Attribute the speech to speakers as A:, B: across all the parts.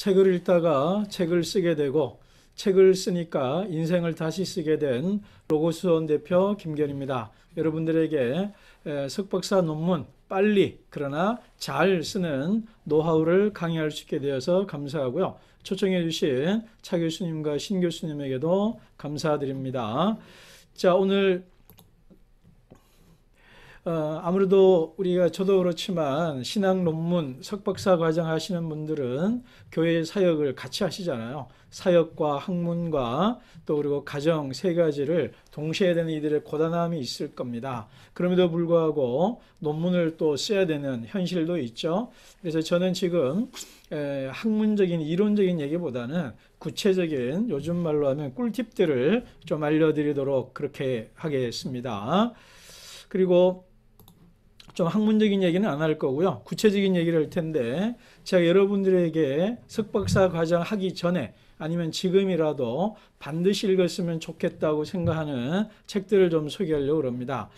A: 책을 읽다가 책을 쓰게 되고 책을 쓰니까 인생을 다시 쓰게 된 로고스원 대표 김견입니다. 여러분들에게 석박사 논문 빨리 그러나 잘 쓰는 노하우를 강의할 수 있게 되어서 감사하고요. 초청해 주신 차 교수님과 신 교수님에게도 감사드립니다. 자, 오늘 아무래도 저도 그렇지만 신학 논문 석박사 과정 하시는 분들은 교회 사역을 같이 하시잖아요. 사역과 학문과 또 그리고 가정 세 가지를 동시에 해야 되는 이들의 고단함이 있을 겁니다. 그럼에도 불구하고 논문을 또 써야 되는 현실도 있죠. 그래서 저는 지금 학문적인 이론적인 얘기보다는 구체적인 요즘 말로 하면 꿀팁들을 좀 알려드리도록 그렇게 하겠습니다. 그리고 좀 학문적인 얘기는 안 할 거고요. 구체적인 얘기를 할 텐데 제가 여러분들에게 석박사 과정 하기 전에 아니면 지금이라도 반드시 읽었으면 좋겠다고 생각하는 책들을 좀 소개하려고 합니다.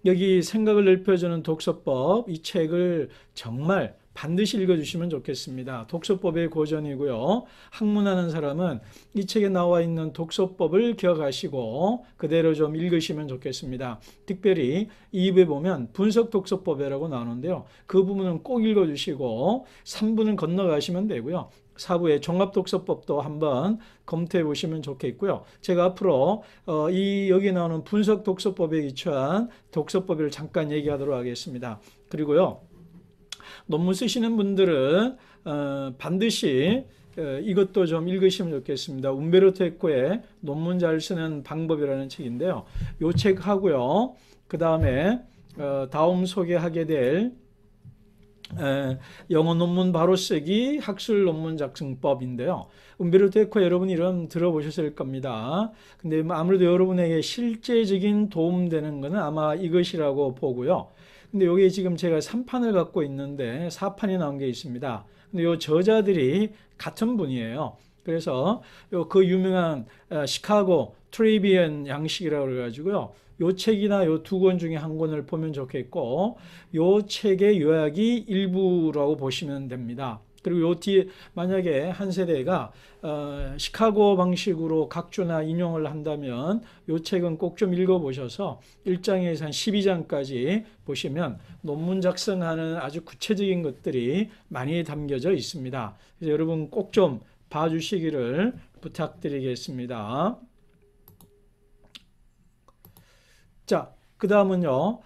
A: 여기 생각을 넓혀주는 독서법, 이 책을 정말 반드시 읽어주시면 좋겠습니다. 독서법의 고전이고요. 학문하는 사람은 이 책에 나와 있는 독서법을 기억하시고 그대로 좀 읽으시면 좋겠습니다. 특별히 2부에 보면 분석 독서법이라고 나오는데요. 그 부분은 꼭 읽어주시고 3부는 건너가시면 되고요. 4부의 종합독서법도 한번 검토해 보시면 좋겠고요. 제가 앞으로 여기 나오는 분석 독서법에 기초한 독서법을 잠깐 얘기하도록 하겠습니다. 그리고요. 논문 쓰시는 분들은 반드시 이것도 좀 읽으시면 좋겠습니다. 움베르토 에코의 논문 잘 쓰는 방법이라는 책인데요. 이 책하고요. 그 다음에 다음 소개하게 될 영어 논문 바로 쓰기 학술 논문 작성법인데요. 움베르토 에코 여러분 이름 들어보셨을 겁니다. 근데 아무래도 여러분에게 실제적인 도움되는 것은 아마 이것이라고 보고요. 근데 여기에 지금 제가 3판을 갖고 있는데 4판이 나온 게 있습니다. 근데 이 저자들이 같은 분이에요. 그래서 그 유명한 시카고 트리비언 양식이라고 그래가지고요. 요 책이나 요 두 권 중에 한 권을 보면 좋겠고, 요 책의 요약이 일부라고 보시면 됩니다. 그리고 요 뒤에 만약에 한 세대가 시카고 방식으로 각주나 인용을 한다면 요 책은 꼭 좀 읽어보셔서 1장에서 한 12장까지 보시면 논문 작성하는 아주 구체적인 것들이 많이 담겨져 있습니다. 그래서 여러분 꼭 좀 봐주시기를 부탁드리겠습니다. 자, 그 다음은요,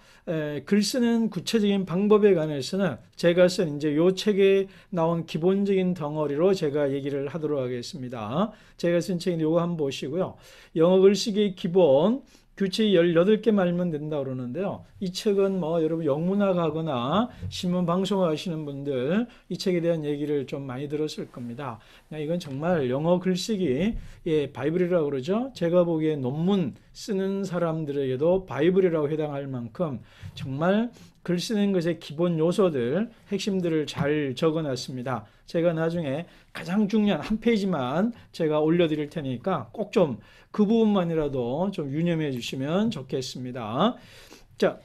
A: 글 쓰는 구체적인 방법에 관해서는 제가 쓴 이제 요 책에 나온 기본적인 덩어리로 제가 얘기를 하도록 하겠습니다. 제가 쓴 책인데 요거 한번 보시고요. 영어 글쓰기 기본 규칙 18개 말면 된다고 그러는데요. 이 책은 여러분 영문학 하거나 신문 방송 하시는 분들 이 책에 대한 얘기를 좀 많이 들었을 겁니다. 이건 정말 영어 글쓰기 바이블이라고 그러죠. 제가 보기에 논문 쓰는 사람들에게도 바이블이라고 해당할 만큼 정말 글 쓰는 것의 기본 요소들, 핵심들을 잘 적어놨습니다. 제가 나중에 가장 중요한 한 페이지만 제가 올려드릴 테니까 꼭 좀 그 부분만이라도 좀 유념해 주시면 좋겠습니다. 자,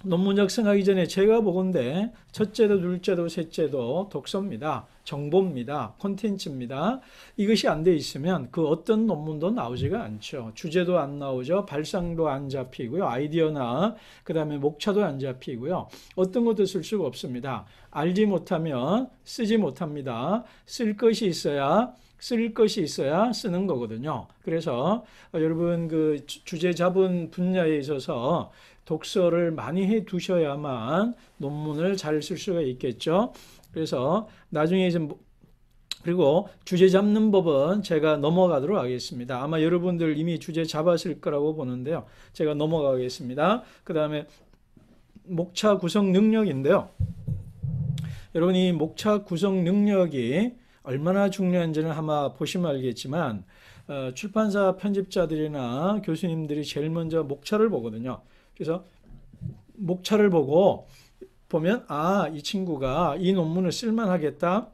A: 논문 작성하기 전에 제가 보건대 첫째도 둘째도 셋째도 독서입니다. 정보입니다. 콘텐츠입니다. 이것이 안 돼 있으면 그 어떤 논문도 나오지가 않죠. 주제도 안 나오죠. 발상도 안 잡히고요. 아이디어나 그 다음에 목차도 안 잡히고요. 어떤 것도 쓸 수가 없습니다. 알지 못하면 쓰지 못합니다. 쓸 것이 있어야 쓰는 거거든요. 그래서 여러분 그 주제 잡은 분야에 있어서 독서를 많이 해 두셔야만 논문을 잘 쓸 수가 있겠죠. 그래서 나중에 그리고 주제 잡는 법은 제가 넘어가도록 하겠습니다. 아마 여러분들 이미 주제 잡았을 거라고 보는데요. 제가 넘어가겠습니다. 그 다음에 목차 구성 능력인데요. 여러분이 목차 구성 능력이 얼마나 중요한지는 아마 보시면 알겠지만 출판사 편집자들이나 교수님들이 제일 먼저 목차를 보거든요. 그래서 목차를 보면 이 친구가 이 논문을 쓸만하겠다,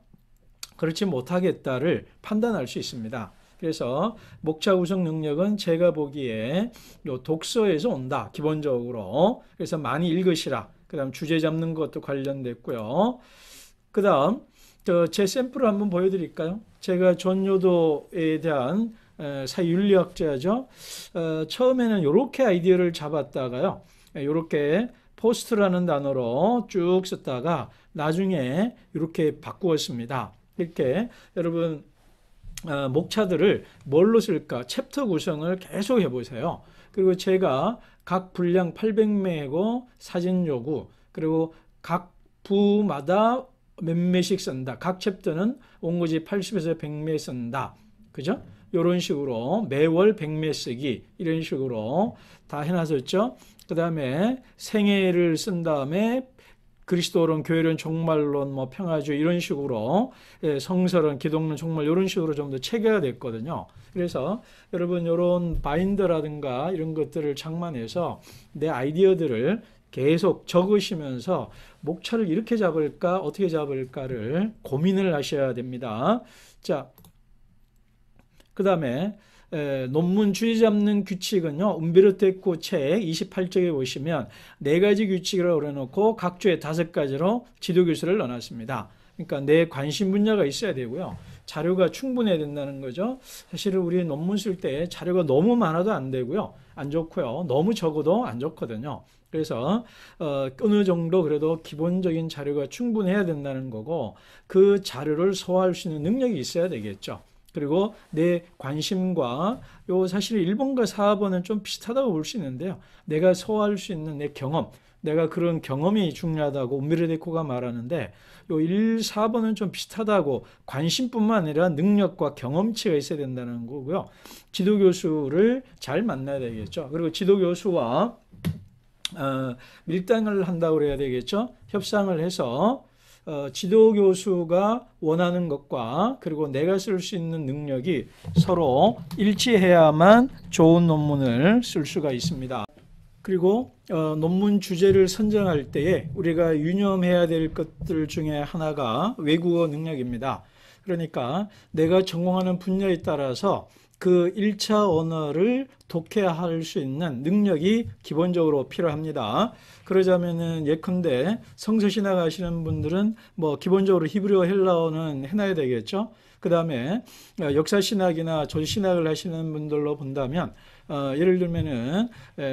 A: 그렇지 못하겠다를 판단할 수 있습니다. 그래서 목차 구성 능력은 제가 보기에 요 독서에서 온다, 기본적으로. 그래서 많이 읽으시라. 그 다음 주제 잡는 것도 관련됐고요. 그 다음 제 샘플을 한번 보여드릴까요? 제가 존 요도에 대한 사회윤리학자죠. 처음에는 이렇게 아이디어를 잡았다가요. 이렇게 포스트라는 단어로 쭉 썼다가 나중에 이렇게 바꾸었습니다. 이렇게 여러분 목차들을 뭘로 쓸까? 챕터 구성을 계속 해보세요. 그리고 제가 각 분량 800매고 사진 요구, 그리고 각 부마다 몇 매씩 쓴다. 각 챕터는 온고지 80에서 100매 쓴다. 그죠? 이런 식으로 매월 100매 쓰기 이런 식으로 다 해놨었죠. 그 다음에 생애를 쓴 다음에 그리스도론, 교회론, 종말론, 뭐 평화주의 이런 식으로 성서론, 기독론, 종말 이런 식으로 좀 더 체계화됐거든요. 그래서 여러분 이런 바인더라든가 이런 것들을 장만해서 내 아이디어들을 계속 적으시면서 목차를 이렇게 잡을까 어떻게 잡을까를 고민을 하셔야 됩니다. 자, 그 다음에 논문 주제 잡는 규칙은요. 움베르토 에코 책 28쪽에 보시면 4가지 규칙이라고 그래놓고 각 주에 5가지로 지도교수를 넣어놨습니다. 그러니까 내 관심 분야가 있어야 되고요. 자료가 충분해야 된다는 거죠. 사실은 우리 논문 쓸 때 자료가 너무 많아도 안 되고요. 안 좋고요. 너무 적어도 안 좋거든요. 그래서 어느 정도 그래도 기본적인 자료가 충분해야 된다는 거고 그 자료를 소화할 수 있는 능력이 있어야 되겠죠. 그리고 내 관심과 요 사실 1번과 4번은 좀 비슷하다고 볼 수 있는데요. 내가 소화할 수 있는 내 경험, 내가 그런 경험이 중요하다고 움베르토 에코가 말하는데 요 1, 4번은 좀 비슷하다고 관심뿐만 아니라 능력과 경험치가 있어야 된다는 거고요. 지도교수를 잘 만나야 되겠죠. 그리고 지도교수와 밀당을 한다고 그래야 되겠죠. 협상을 해서 지도교수가 원하는 것과 그리고 내가 쓸 수 있는 능력이 서로 일치해야만 좋은 논문을 쓸 수가 있습니다. 그리고 논문 주제를 선정할 때에 우리가 유념해야 될 것들 중에 하나가 외국어 능력입니다. 그러니까 내가 전공하는 분야에 따라서 그 1차 언어를 독해할 수 있는 능력이 기본적으로 필요합니다. 그러자면은 예컨대 성서신학 하시는 분들은 뭐 기본적으로 히브리어, 헬라어는 해놔야 되겠죠. 그 다음에 역사신학이나 조신학을 하시는 분들로 본다면 예를 들면은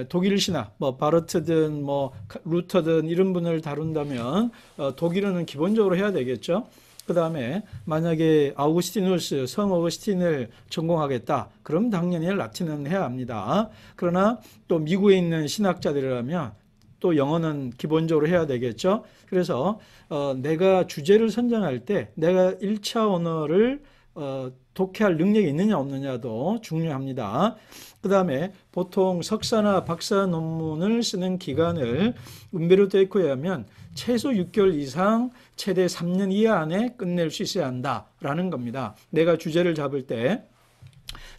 A: 독일 신학, 뭐 바르트든 뭐 루터든 이런 분을 다룬다면 독일어는 기본적으로 해야 되겠죠. 그 다음에 만약에 아우구스티누스, 성 어거스틴을 전공하겠다. 그럼 당연히 라틴은 해야 합니다. 그러나 또 미국에 있는 신학자들이라면 또 영어는 기본적으로 해야 되겠죠. 그래서 내가 주제를 선정할 때 내가 1차 언어를 독해할 능력이 있느냐 없느냐도 중요합니다. 그 다음에 보통 석사나 박사 논문을 쓰는 기간을 움베르토 에코에 하면 최소 6개월 이상 최대 3년 이하 안에 끝낼 수 있어야 한다라는 겁니다. 내가 주제를 잡을 때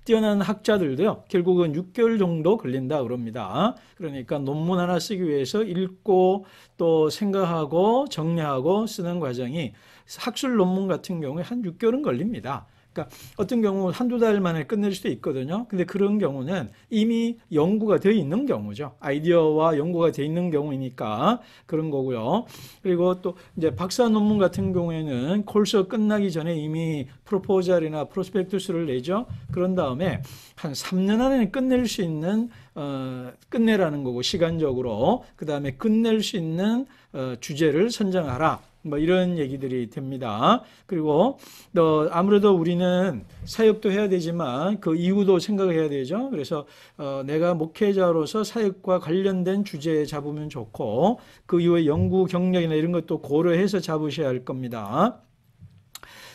A: 뛰어난 학자들도요, 결국은 6개월 정도 걸린다 그럽니다. 그러니까 논문 하나 쓰기 위해서 읽고 또 생각하고 정리하고 쓰는 과정이 학술 논문 같은 경우에 한 6개월은 걸립니다. 그러니까 어떤 경우 한두 달 만에 끝낼 수도 있거든요. 근데 그런 경우는 이미 연구가 되어 있는 경우죠. 아이디어와 연구가 되어 있는 경우이니까 그런 거고요. 그리고 또 이제 박사 논문 같은 경우에는 콜서 끝나기 전에 이미 프로포절이나 프로스펙투스를 내죠. 그런 다음에 한 3년 안에 끝낼 수 있는 끝내라는 거고 시간적으로 그 다음에 끝낼 수 있는 주제를 선정하라. 뭐 이런 얘기들이 됩니다. 그리고 아무래도 우리는 사역도 해야 되지만 그 이후도 생각을 해야 되죠. 그래서 내가 목회자로서 사역과 관련된 주제에 잡으면 좋고 그 이후에 연구 경력이나 이런 것도 고려해서 잡으셔야 할 겁니다.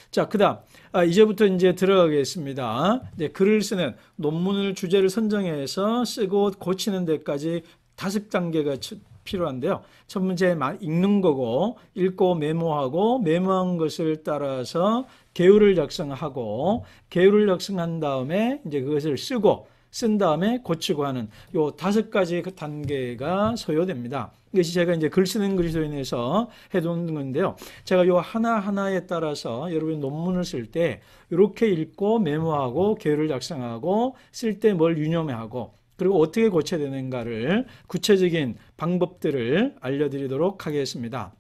A: 자, 그 다음 이제부터 이제 들어가겠습니다. 네, 글을 쓰는 논문을 주제를 선정해서 쓰고 고치는 데까지 5단계가 필요한데요. 첫 번째 읽는 거고 읽고 메모하고 메모한 것을 따라서 개요를 작성하고 개요를 작성한 다음에 이제 그것을 쓰고 쓴 다음에 고치고 하는 요 5가지 그 단계가 소요됩니다. 이것이 제가 이제 글 쓰는 그리스도인에서 해놓은 건데요. 제가 요 하나하나에 따라서 여러분이 논문을 쓸 때 이렇게 읽고 메모하고 개요를 작성하고 쓸 때 뭘 유념하고 그리고 어떻게 고쳐야 되는가를 구체적인 방법들을 알려드리도록 하겠습니다.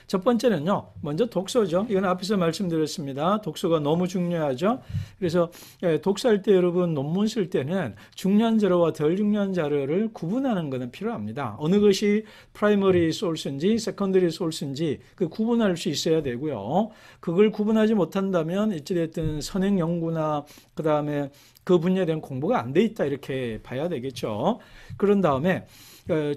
A: 첫 번째는요, 먼저 독서죠. 이건 앞에서 말씀드렸습니다. 독서가 너무 중요하죠. 그래서 독서할 때 여러분 논문 쓸 때는 중요한 자료와 덜 중요한 자료를 구분하는 것은 필요합니다. 어느 것이 프라이머리 소스인지 세컨더리 소스인지 그 구분할 수 있어야 되고요. 그걸 구분하지 못한다면 어찌됐든 선행 연구나 그 다음에 그 분야에 대한 공부가 안 돼 있다 이렇게 봐야 되겠죠. 그런 다음에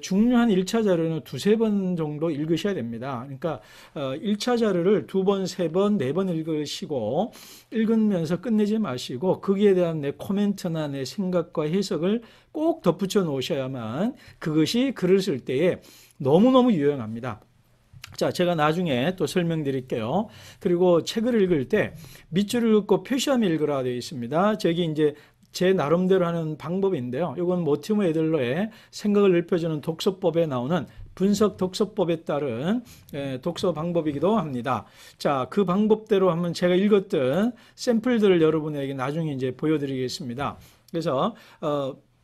A: 중요한 1차 자료는 두세 번 정도 읽으셔야 됩니다. 그러니까 1차 자료를 두 번, 세 번, 네 번 읽으시고 읽으면서 끝내지 마시고 거기에 대한 내 코멘트나 내 생각과 해석을 꼭 덧붙여 놓으셔야만 그것이 글을 쓸 때에 너무너무 유용합니다. 자, 제가 나중에 또 설명드릴게요. 그리고 책을 읽을 때 밑줄을 긋고 표시하며 읽으라 되어 있습니다. 저기 이제 제 나름대로 하는 방법인데요. 이건 모티머 에들러의 생각을 넓혀주는 독서법에 나오는 분석 독서법에 따른 독서 방법이기도 합니다. 자, 그 방법대로 한번 제가 읽었던 샘플들을 여러분에게 나중에 이제 보여드리겠습니다. 그래서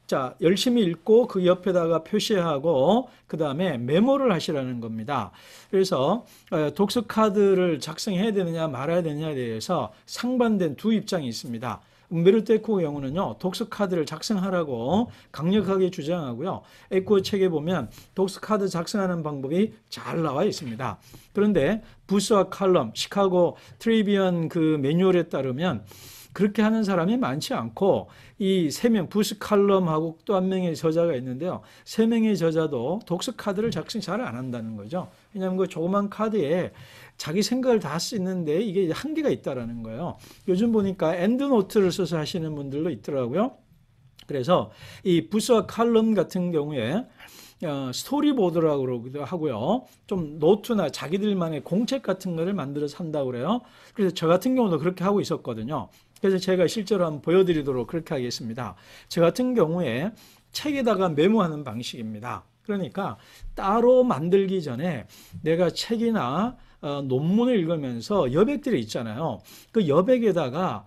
A: 자, 열심히 읽고 그 옆에다가 표시하고 그 다음에 메모를 하시라는 겁니다. 그래서 독서 카드를 작성해야 되느냐 말아야 되느냐에 대해서 상반된 두 입장이 있습니다. 움베르토 에코의 경우는요, 독서 카드를 작성하라고 강력하게 주장하고요. 에코 책에 보면 독서 카드 작성하는 방법이 잘 나와 있습니다. 그런데 부스와 칼럼, 시카고 트리비언 그 매뉴얼에 따르면 그렇게 하는 사람이 많지 않고 이 세 명, 부스 칼럼하고 또 한 명의 저자가 있는데요. 세 명의 저자도 독서 카드를 작성 잘 안 한다는 거죠. 왜냐하면 그 조그만 카드에 자기 생각을 다 쓰는데 이게 한계가 있다라는 거예요. 요즘 보니까 엔드노트를 써서 하시는 분들도 있더라고요. 그래서 이 부스와 칼럼 같은 경우에 스토리보드라고 그러기도 하고요. 좀 노트나 자기들만의 공책 같은 거를 만들어서 한다고 그래요. 그래서 저 같은 경우도 그렇게 하고 있었거든요. 그래서 제가 실제로 한번 보여드리도록 그렇게 하겠습니다. 저 같은 경우에 책에다가 메모하는 방식입니다. 그러니까 따로 만들기 전에 내가 책이나 논문을 읽으면서 여백들이 있잖아요. 그 여백에다가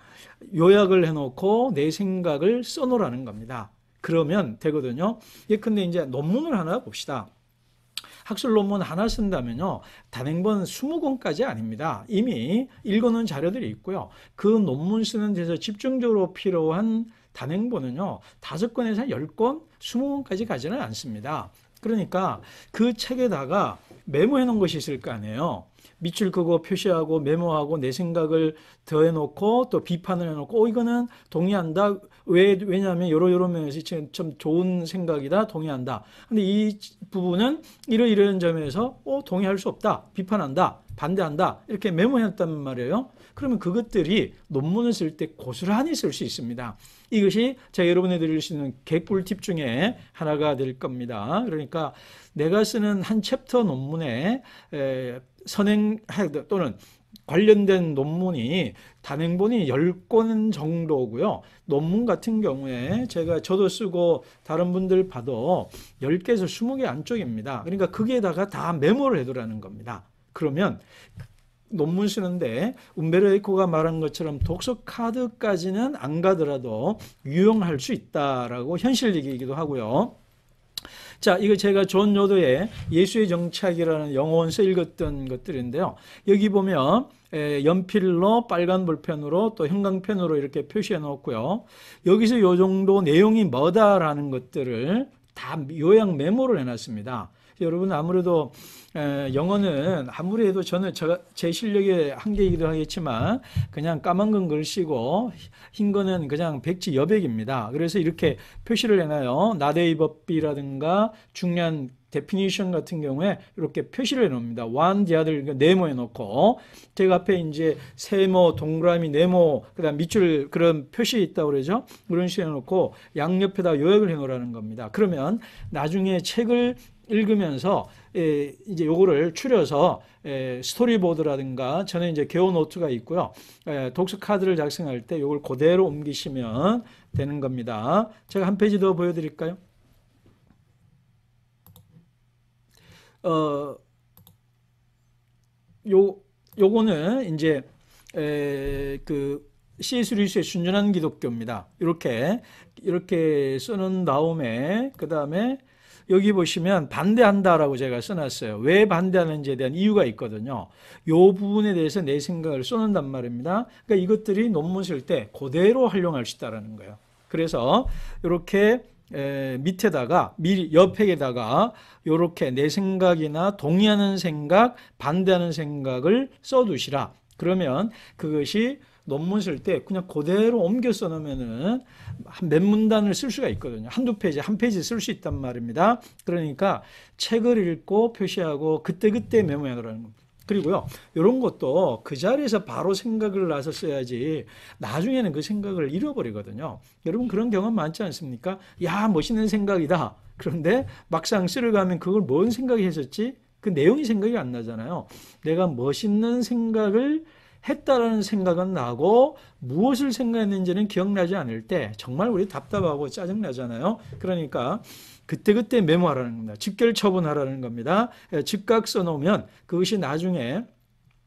A: 요약을 해놓고 내 생각을 써놓으라는 겁니다. 그러면 되거든요. 근데 이제 논문을 하나 봅시다. 학술 논문 하나 쓴다면요, 단행본 20권까지 아닙니다. 이미 읽어놓은 자료들이 있고요. 그 논문 쓰는 데서 집중적으로 필요한 단행본은요, 5권에서 10권, 20권까지 가지는 않습니다. 그러니까 그 책에다가 메모해 놓은 것이 있을 거 아니에요. 밑줄 그거 표시하고 메모하고 내 생각을 더해놓고 또 비판을 해놓고 이거는 동의한다. 왜냐하면 요런 면에서 참 좋은 생각이다. 동의한다. 근데 이 부분은 이런 점에서 동의할 수 없다. 비판한다. 반대한다. 이렇게 메모했단 말이에요. 그러면 그것들이 논문을 쓸 때 고스란히 쓸 수 있습니다. 이것이 제가 여러분에 드릴 수 있는 개꿀팁 중에 하나가 될 겁니다. 그러니까 내가 쓰는 한 챕터 논문에 선행 또는 관련된 논문이 단행본이 10권 정도고요. 논문 같은 경우에 저도 쓰고 다른 분들 봐도 10개에서 20개 안쪽입니다. 그러니까 거기에다가 다 메모를 해두라는 겁니다. 그러면 논문 쓰는데 움베르토 에코가 말한 것처럼 독서 카드까지는 안 가더라도 유용할 수 있다라고 현실 얘기이기도 하고요. 자, 이거 제가 존 요도의 예수의 정착이라는 영어원서 읽었던 것들인데요. 여기 보면 연필로 빨간 볼펜으로 또 형광펜으로 이렇게 표시해 놓고요. 여기서 요 정도 내용이 뭐다라는 것들을 다 요약 메모를 해놨습니다. 여러분 아무래도 영어는 아무리 해도 저는 제 실력의 한계이기도 하겠지만 그냥 까만 건 글씨고 흰 거는 그냥 백지 여백입니다. 그래서 이렇게 표시를 해놔요. not a verbi라든가 중요한 데피니션 같은 경우에 이렇게 표시를 해놓습니다. one, the other, 네모 해놓고 제가 앞에 이제 세모, 동그라미, 네모, 그다음 밑줄 그런 표시 있다고 그러죠. 그런 식으로 해놓고 양옆에다 요약을 해놓으라는 겁니다. 그러면 나중에 책을 읽으면서 이제 요거를 추려서 스토리보드라든가 저는 이제 개요 노트가 있고요. 독서 카드를 작성할 때 요걸 그대로 옮기시면 되는 겁니다. 제가 한 페이지 더 보여드릴까요? 요거는 이제 그 C.S. 루이스의 순전한 기독교입니다. 이렇게 쓰는 다음에 그 다음에 여기 보시면 반대한다라고 제가 써놨어요. 왜 반대하는지에 대한 이유가 있거든요. 이 부분에 대해서 내 생각을 써놓는단 말입니다. 그러니까 이것들이 논문 쓸 때 그대로 활용할 수 있다는 거예요. 그래서 이렇게 밑에다가 미리 옆에다가 이렇게 내 생각이나 동의하는 생각, 반대하는 생각을 써두시라. 그러면 그것이 논문 쓸 때 그냥 그대로 옮겨 써놓으면은 몇 문단을 쓸 수가 있거든요. 한두 페이지, 한 페이지 쓸 수 있단 말입니다. 그러니까 책을 읽고 표시하고 그때그때 메모해 놓으라는 겁니다. 그리고요, 이런 것도 그 자리에서 바로 생각을 나서 써야지 나중에는 그 생각을 잃어버리거든요. 여러분 그런 경험 많지 않습니까? 야, 멋있는 생각이다. 그런데 막상 쓰러가면 그걸 뭔 생각이 했었지? 그 내용이 생각이 안 나잖아요. 내가 멋있는 생각을 했다라는 생각은 나고 무엇을 생각했는지는 기억나지 않을 때 정말 우리 답답하고 짜증나잖아요. 그러니까 그때그때 메모하라는 겁니다. 직결 처분하라는 겁니다. 즉각 써놓으면 그것이 나중에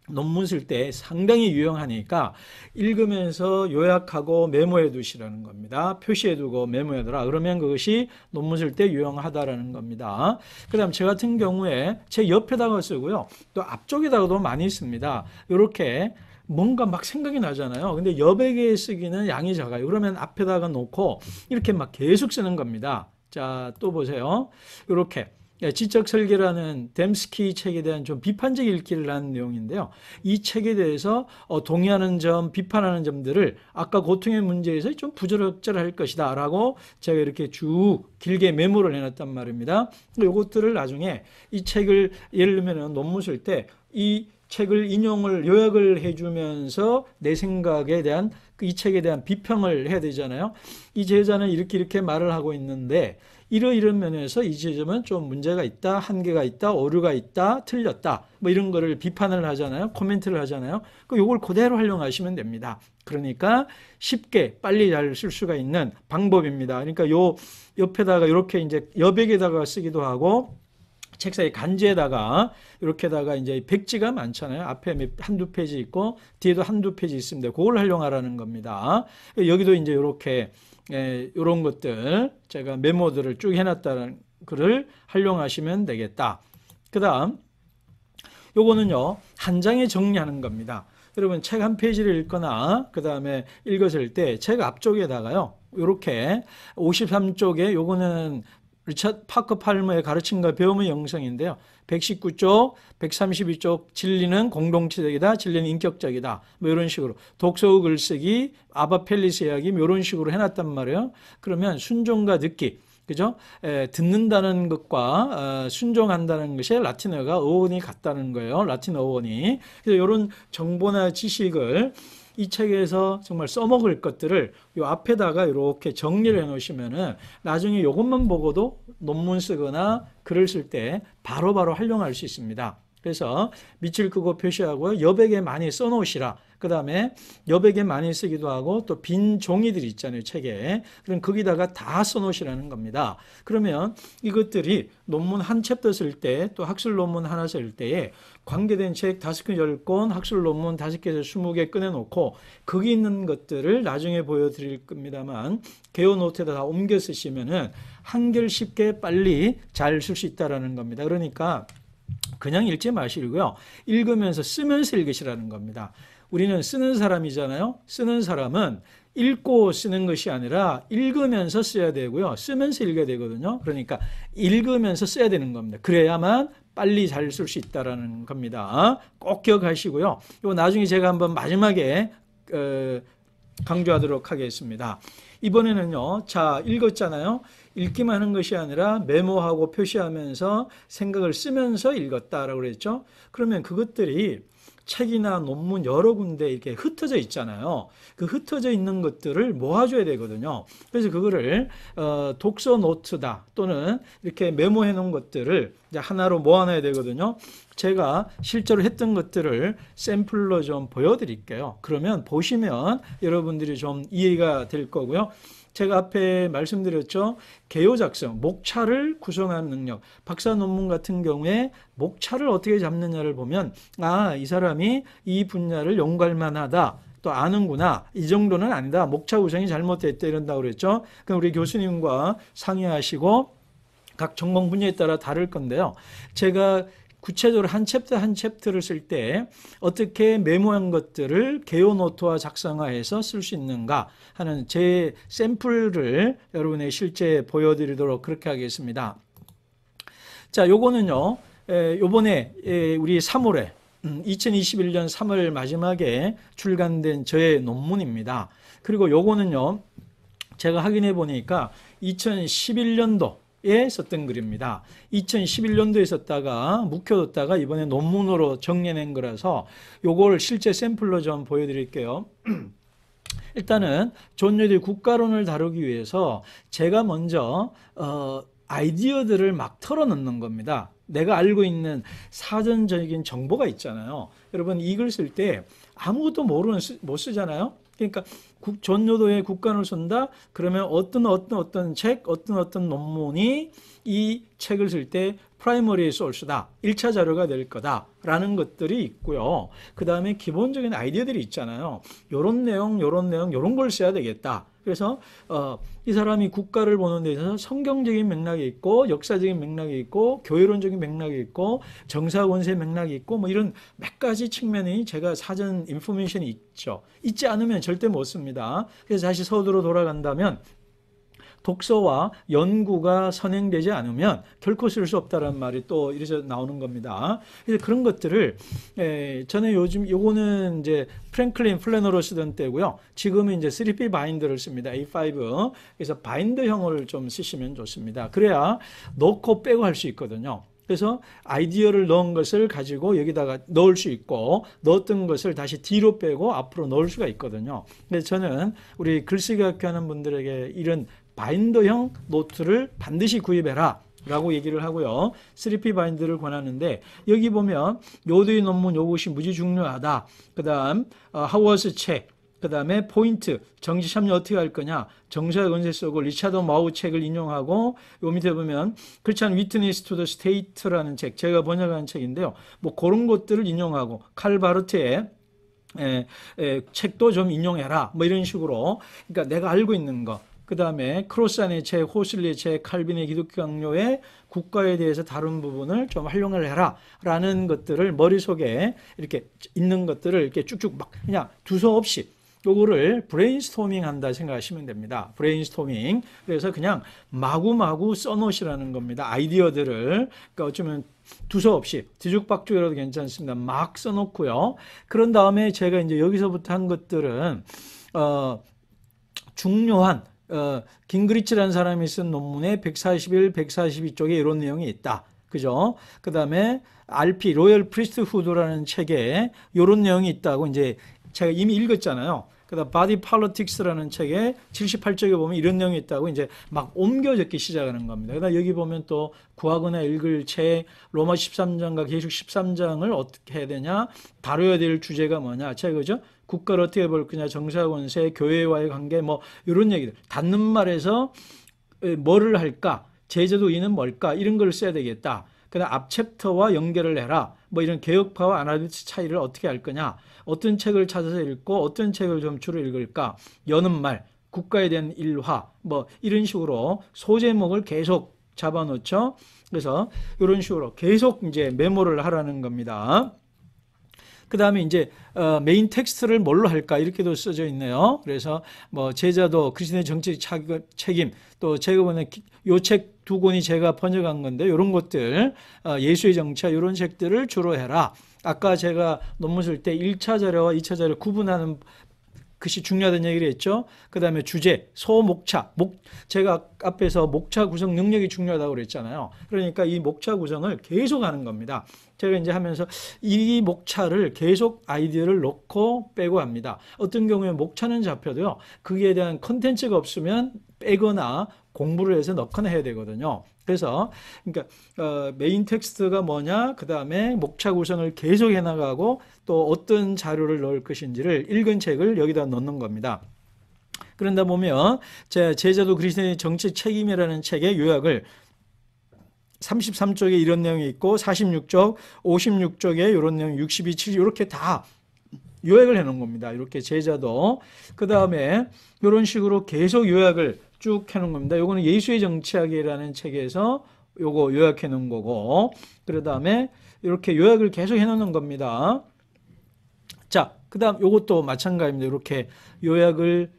A: 논문 쓸 때 상당히 유용하니까 읽으면서 요약하고 메모해 두시라는 겁니다. 표시해 두고 메모해 두라. 그러면 그것이 논문 쓸 때 유용하다라는 겁니다. 그 다음 저 같은 경우에 제 옆에다가 쓰고요. 또 앞쪽에다가도 많이 씁니다. 이렇게 뭔가 막 생각이 나잖아요. 근데 여백에 쓰기는 양이 작아요. 그러면 앞에다가 놓고 이렇게 막 계속 쓰는 겁니다. 자, 또 보세요. 이렇게 지적 설계라는 뎀스키 책에 대한 좀 비판적 읽기를 하는 내용인데요. 이 책에 대해서 동의하는 점, 비판하는 점들을 아까 고통의 문제에서 좀 부적절할 것이다 라고 제가 이렇게 쭉 길게 메모를 해놨단 말입니다. 이것들을 나중에 이 책을 예를 들면 논문 쓸 때 이 책을 인용을 요약을 해주면서 내 생각에 대한 이 책에 대한 비평을 해야 되잖아요. 이 제자는 이렇게 말을 하고 있는데 이런 면에서 이 지점은 좀 문제가 있다, 한계가 있다, 오류가 있다, 틀렸다, 뭐 이런 거를 비판을 하잖아요. 코멘트를 하잖아요. 요걸 그대로 활용하시면 됩니다. 그러니까 쉽게 빨리 잘 쓸 수가 있는 방법입니다. 그러니까 요 옆에다가 이렇게 이제 여백에다가 쓰기도 하고 책상의 간지에다가 이렇게다가 이제 백지가 많잖아요. 앞에 한두 페이지 있고 뒤에도 한두 페이지 있습니다. 그걸 활용하라는 겁니다. 여기도 이제 이렇게 이런 것들 제가 메모들을 쭉 해놨다는 글을 활용하시면 되겠다. 그 다음 요거는요 한 장에 정리하는 겁니다. 여러분 책 한 페이지를 읽거나 그 다음에 읽었을 때 책 앞쪽에다가요 이렇게 53쪽에 요거는 리차드 파커 팔머의 가르침과 배움의 영성인데요. 119쪽, 132쪽 진리는 공동체적이다, 진리는 인격적이다. 뭐 이런 식으로 독서의 글쓰기, 아바 펠리스 이야기 뭐 이런 식으로 해놨단 말이에요. 그러면 순종과 듣기, 그죠? 듣는다는 것과 순종한다는 것이 라틴어가 어원이 같다는 거예요. 라틴어 어원이. 그래서 이런 정보나 지식을 이 책에서 정말 써먹을 것들을 이 앞에다가 이렇게 정리를 해 놓으시면은 나중에 이것만 보고도 논문 쓰거나 글을 쓸 때 바로바로 활용할 수 있습니다. 그래서 밑줄 끄고 표시하고요. 여백에 많이 써 놓으시라. 그 다음에 여백에 많이 쓰기도 하고 또 빈 종이들이 있잖아요. 책에. 그럼 거기다가 다 써 놓으시라는 겁니다. 그러면 이것들이 논문 한 챕터 쓸 때 또 학술 논문 하나 쓸 때에 관계된 책 5권, 10권, 학술 논문 5개에서 20개 꺼내놓고 거기 있는 것들을 나중에 보여드릴 겁니다만 개요 노트에다 다 옮겨 쓰시면은 한결 쉽게 빨리 잘 쓸 수 있다는 겁니다. 그러니까 그냥 읽지 마시고요. 읽으면서 쓰면서 읽으시라는 겁니다. 우리는 쓰는 사람이잖아요. 쓰는 사람은 읽고 쓰는 것이 아니라 읽으면서 써야 되고요. 쓰면서 읽어야 되거든요. 그러니까 읽으면서 써야 되는 겁니다. 그래야만 빨리 잘 쓸 수 있다는 겁니다. 꼭 기억하시고요. 이거 나중에 제가 한번 마지막에 강조하도록 하겠습니다. 이번에는요. 자, 읽었잖아요. 읽기만 하는 것이 아니라 메모하고 표시하면서 생각을 쓰면서 읽었다라고 그랬죠. 그러면 그것들이 책이나 논문 여러 군데 이렇게 흩어져 있잖아요. 그 흩어져 있는 것들을 모아줘야 되거든요. 그래서 그거를 독서 노트다 또는 이렇게 메모해 놓은 것들을 이제 하나로 모아놔야 되거든요. 제가 실제로 했던 것들을 샘플로 좀 보여드릴게요. 그러면 보시면 여러분들이 좀 이해가 될 거고요. 제가 앞에 말씀드렸죠. 개요 작성, 목차를 구성하는 능력. 박사 논문 같은 경우에 목차를 어떻게 잡느냐를 보면 아, 이 사람이 이 분야를 연구할 만하다. 또 아는구나. 이 정도는 아니다. 목차 구성이 잘못됐다 이런다고 그랬죠. 그럼 우리 교수님과 상의하시고 각 전공 분야에 따라 다를 건데요. 제가 구체적으로 한 챕터 한 챕터를 쓸 때 어떻게 메모한 것들을 개요 노트와 작성화해서 쓸 수 있는가 하는 제 샘플을 여러분의 실제 보여드리도록 그렇게 하겠습니다. 자, 요거는요, 요번에 우리 3월에 2021년 3월 마지막에 출간된 저의 논문입니다. 그리고 요거는요, 제가 확인해 보니까 2011년도에 썼던 글입니다. 2011년도에 썼다가 묵혀뒀다가 이번에 논문으로 정리해낸 거라서 요걸 실제 샘플로 좀 보여드릴게요. 일단은 존 뉴딜 국가론을 다루기 위해서 제가 먼저 아이디어들을 막 털어넣는 겁니다. 내가 알고 있는 사전적인 정보가 있잖아요. 여러분 이 글 쓸 때 아무것도 모르는 못 쓰잖아요. 그러니까 존 뉴딜의 국가론을 쓴다. 그러면 어떤 책, 어떤 논문이 이 책을 쓸 때 프라이머리 소스다. 1차 자료가 될 거다라는 것들이 있고요. 그 다음에 기본적인 아이디어들이 있잖아요. 요런 내용, 요런 걸 써야 되겠다. 그래서 이 사람이 국가를 보는 데 있어서 성경적인 맥락이 있고 역사적인 맥락이 있고 교회론적인 맥락이 있고 정사권세 맥락이 있고 뭐 이런 몇 가지 측면이 제가 사전 인포메이션이 있죠. 있지 않으면 절대 못 씁니다. 그래서 다시 서두로 돌아간다면 독서와 연구가 선행되지 않으면 결코 쓸 수 없다는 말이 또 이래서 나오는 겁니다. 그래서 그런 것들을 저는 요즘 요거는 이제 프랭클린 플래너로 쓰던 때고요. 지금은 이제 3P 바인더를 씁니다. A5. 그래서 바인더형을 좀 쓰시면 좋습니다. 그래야 넣고 빼고 할 수 있거든요. 그래서 아이디어를 넣은 것을 가지고 여기다가 넣을 수 있고 넣었던 것을 다시 뒤로 빼고 앞으로 넣을 수가 있거든요. 그래서 저는 우리 글쓰기 학교하는 분들에게 이런 바인더형 노트를 반드시 구입해라 라고 얘기를 하고요. 3P 바인더를 권하는데 여기 보면 요도의 논문 요것이 무지 중요하다. 그 다음 하워스 책, 그 다음에 포인트, 정치 참여 어떻게 할 거냐, 정서의 건세 쓰고 리차드 마우 책을 인용하고 요 밑에 보면 크리스찬 위트니스 투 더 스테이트라는 책, 제가 번역한 책인데요. 뭐 그런 것들을 인용하고 칼 바르트의 책도 좀 인용해라. 뭐 이런 식으로. 그러니까 내가 알고 있는 거. 그 다음에 크로스안의 책, 호슬리의 책, 칼빈의 기독교 강요의 국가에 대해서 다룬 부분을 좀 활용을 해라 라는 것들을 머릿속에 이렇게 있는 것들을 이렇게 쭉쭉 막 그냥 두서없이 요거를 브레인스토밍 한다 생각하시면 됩니다. 브레인스토밍. 그래서 그냥 마구마구 써놓으시라는 겁니다. 아이디어들을. 그러니까 어쩌면 두서없이 뒤죽박죽이라도 괜찮습니다. 막 써놓고요. 그런 다음에 제가 이제 여기서부터 한 것들은 중요한 깅그리치라는 사람이 쓴 논문에 141, 142쪽에 이런 내용이 있다. 그죠? 그 다음에 RP, 로열 프리스트후드라는 책에 이런 내용이 있다고 이제 제가 이미 읽었잖아요. 그 다음 바디 폴리틱스라는 책에 78쪽에 보면 이런 내용이 있다고 이제 막 옮겨 적기 시작하는 겁니다. 그 다음 여기 보면 또 구하거나 읽을 책, 로마 13장과 계시록 13장을 어떻게 해야 되냐, 다뤄야 될 주제가 뭐냐, 그죠? 국가를 어떻게 볼 거냐, 정사권세, 교회와의 관계, 뭐 이런 얘기들. 닿는 말에서 뭐를 할까, 제재도의는 뭘까, 이런 걸 써야 되겠다. 그다음 앞 챕터와 연결을 해라. 뭐 이런 개혁파와 아나리스 차이를 어떻게 할 거냐, 어떤 책을 찾아서 읽고 어떤 책을 좀 주로 읽을까, 여는 말, 국가에 대한 일화, 뭐 이런 식으로 소제목을 계속 잡아놓죠. 그래서 이런 식으로 계속 이제 메모를 하라는 겁니다. 그 다음에 이제 메인 텍스트를 뭘로 할까 이렇게도 써져 있네요. 그래서 뭐 제자도 그리스도의 정치적 책임, 또 제가 보는 요 책 두 권이 제가 번역한 건데 이런 것들, 예수의 정치와 이런 책들을 주로 해라. 아까 제가 논문 쓸 때 1차 자료와 2차 자료 구분하는 것이 중요하다는 얘기를 했죠. 그 다음에 주제, 소목차, 제가 앞에서 목차 구성 능력이 중요하다고 그랬잖아요. 그러니까 이 목차 구성을 계속 하는 겁니다. 제가 이제 하면서 이 목차를 계속 아이디어를 넣고 빼고 합니다. 어떤 경우에 목차는 잡혀도요, 거기에 대한 컨텐츠가 없으면 빼거나 공부를 해서 넣거나 해야 되거든요. 그래서 그러니까 메인 텍스트가 뭐냐, 그 다음에 목차 구성을 계속 해나가고 또 어떤 자료를 넣을 것인지를 읽은 책을 여기다 넣는 겁니다. 그런다 보면 제자도 그리스도의 정치 책임이라는 책의 요약을 33쪽에 이런 내용이 있고 46쪽, 56쪽에 이런 내용, 62, 70 이렇게 다 요약을 해놓은 겁니다. 이렇게 제자도. 그 다음에 이런 식으로 계속 요약을 쭉 해놓은 겁니다. 이거는 예수의 정치학이라는 책에서 요거 요약해 놓은 거고, 그 다음에 이렇게 요약을 계속 해 놓는 겁니다. 자, 그 다음 요것도 마찬가지입니다. 이렇게 요약을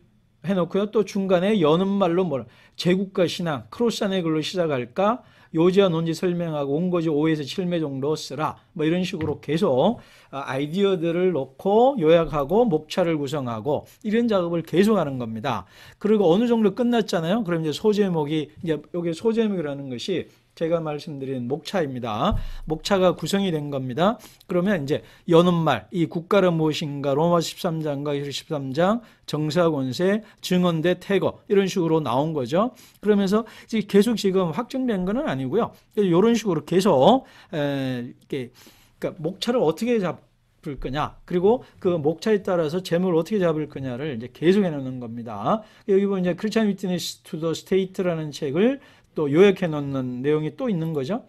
A: 해 놓고요. 또 중간에 여는 말로 제국과 신앙, 크로산의 글로 시작할까? 요지와 논지 설명하고 원고지 5에서 7매 정도 쓰라. 뭐 이런 식으로 계속 아이디어들을 놓고 요약하고 목차를 구성하고 이런 작업을 계속하는 겁니다. 그리고 어느 정도 끝났잖아요. 그럼 이제 소제목이, 이제 여기 소제목이라는 것이 제가 말씀드린 목차입니다. 목차가 구성이 된 겁니다. 그러면 이제 여는 말, 이 국가란 무엇인가, 로마 13장과 13장, 정사권세, 증언대 퇴거 이런 식으로 나온 거죠. 그러면서 계속 지금 확정된 건 아니고요. 이런 식으로 계속 이렇게, 그러니까 목차를 어떻게 잡을 거냐, 그리고 그 목차에 따라서 제목을 어떻게 잡을 거냐를 이제 계속 해놓는 겁니다. 여기 보면 이제 크리스찬 위트니스 투 더 스테이트라는 책을 또 요약해 놓는 내용이 또 있는 거죠.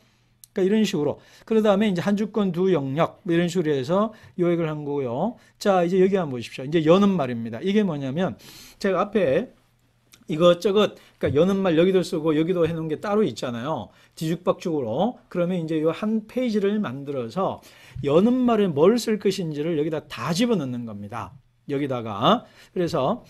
A: 그러니까 이런 식으로. 그 다음에 이제 한 주권 두 영역 이런 식으로 해서 요약을 한 거고요. 자, 이제 여기 한번 보십시오. 이제 여는 말입니다. 이게 뭐냐면 제가 앞에 이것저것, 그러니까 여는 말 여기도 쓰고 여기도 해놓은 게 따로 있잖아요. 뒤죽박죽으로. 그러면 이제 이 한 페이지를 만들어서 여는 말에 뭘 쓸 것인지를 여기다 다 집어넣는 겁니다. 여기다가. 그래서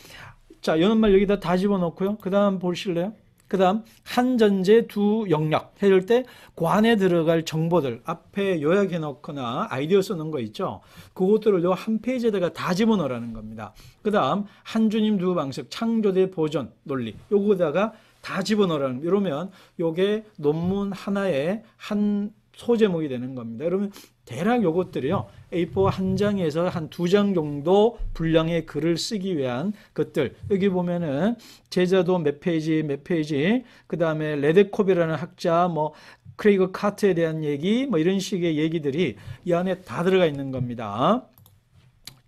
A: 자, 여는 말 여기다 다 집어넣고요. 그 다음 보실래요? 그 다음 한전제 두 영역 해줄 때 관에 들어갈 정보들 앞에 요약해 놓거나 아이디어 쓰는 거 있죠. 그것들을 요 한 페이지에다가 다 집어넣으라는 겁니다. 그 다음 한주님 두 방석 창조대 보존 논리 요거다가 다 집어넣으라는, 이러면 요게 논문 하나의 한 소제목이 되는 겁니다. 여러분 대략 요것들이요, A4 한 장에서 한 두 장 정도 분량의 글을 쓰기 위한 것들. 여기 보면은 제자도 몇 페이지 몇 페이지, 그 다음에 레데콥이라는 학자, 뭐 크레이거 카트에 대한 얘기, 뭐 이런 식의 얘기들이 이 안에 다 들어가 있는 겁니다.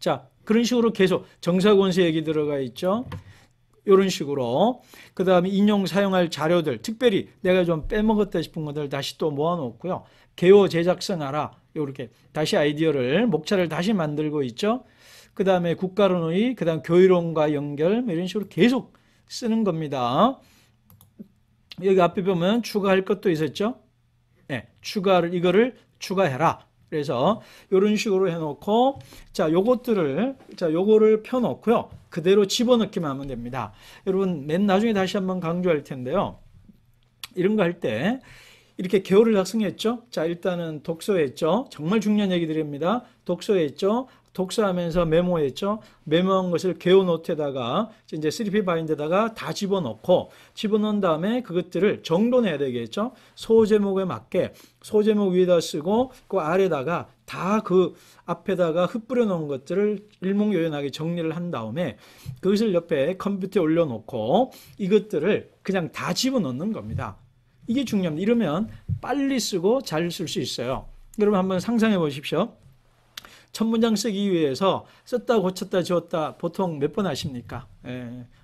A: 자, 그런 식으로 계속 정사권세 얘기 들어가 있죠. 이런 식으로. 그 다음에 인용 사용할 자료들, 특별히 내가 좀 빼먹었다 싶은 것들 다시 또 모아놓고요. 개요 제작성하라. 이렇게 다시 아이디어를, 목차를 다시 만들고 있죠. 그 다음에 국가론의, 그 다음 교회론과 연결, 이런 식으로 계속 쓰는 겁니다. 여기 앞에 보면 추가할 것도 있었죠. 네, 이거를 추가해라. 그래서 이런 식으로 해놓고, 자, 요거를 펴놓고요. 그대로 집어넣기만 하면 됩니다. 여러분, 맨 나중에 다시 한번 강조할 텐데요. 이런 거 할 때, 이렇게 개요를 작성했죠. 자, 일단은 독서했죠. 정말 중요한 얘기들입니다. 독서했죠. 독서하면서 메모했죠. 메모한 것을 개요 노트에다가 이제 3P 바인드에다가 다 집어넣은 다음에 그것들을 정돈해야 되겠죠. 소제목에 맞게 소제목 위에다 쓰고 그 아래다가 다 그 앞에다가 흩뿌려 놓은 것들을 일목요연하게 정리를 한 다음에 그것을 옆에 컴퓨터에 올려놓고 이것들을 그냥 다 집어넣는 겁니다. 이게 중요합니다. 이러면 빨리 쓰고 잘 쓸 수 있어요. 여러분 한번 상상해 보십시오. 첫 문장 쓰기 위해서 썼다 고쳤다 지웠다 보통 몇 번 하십니까?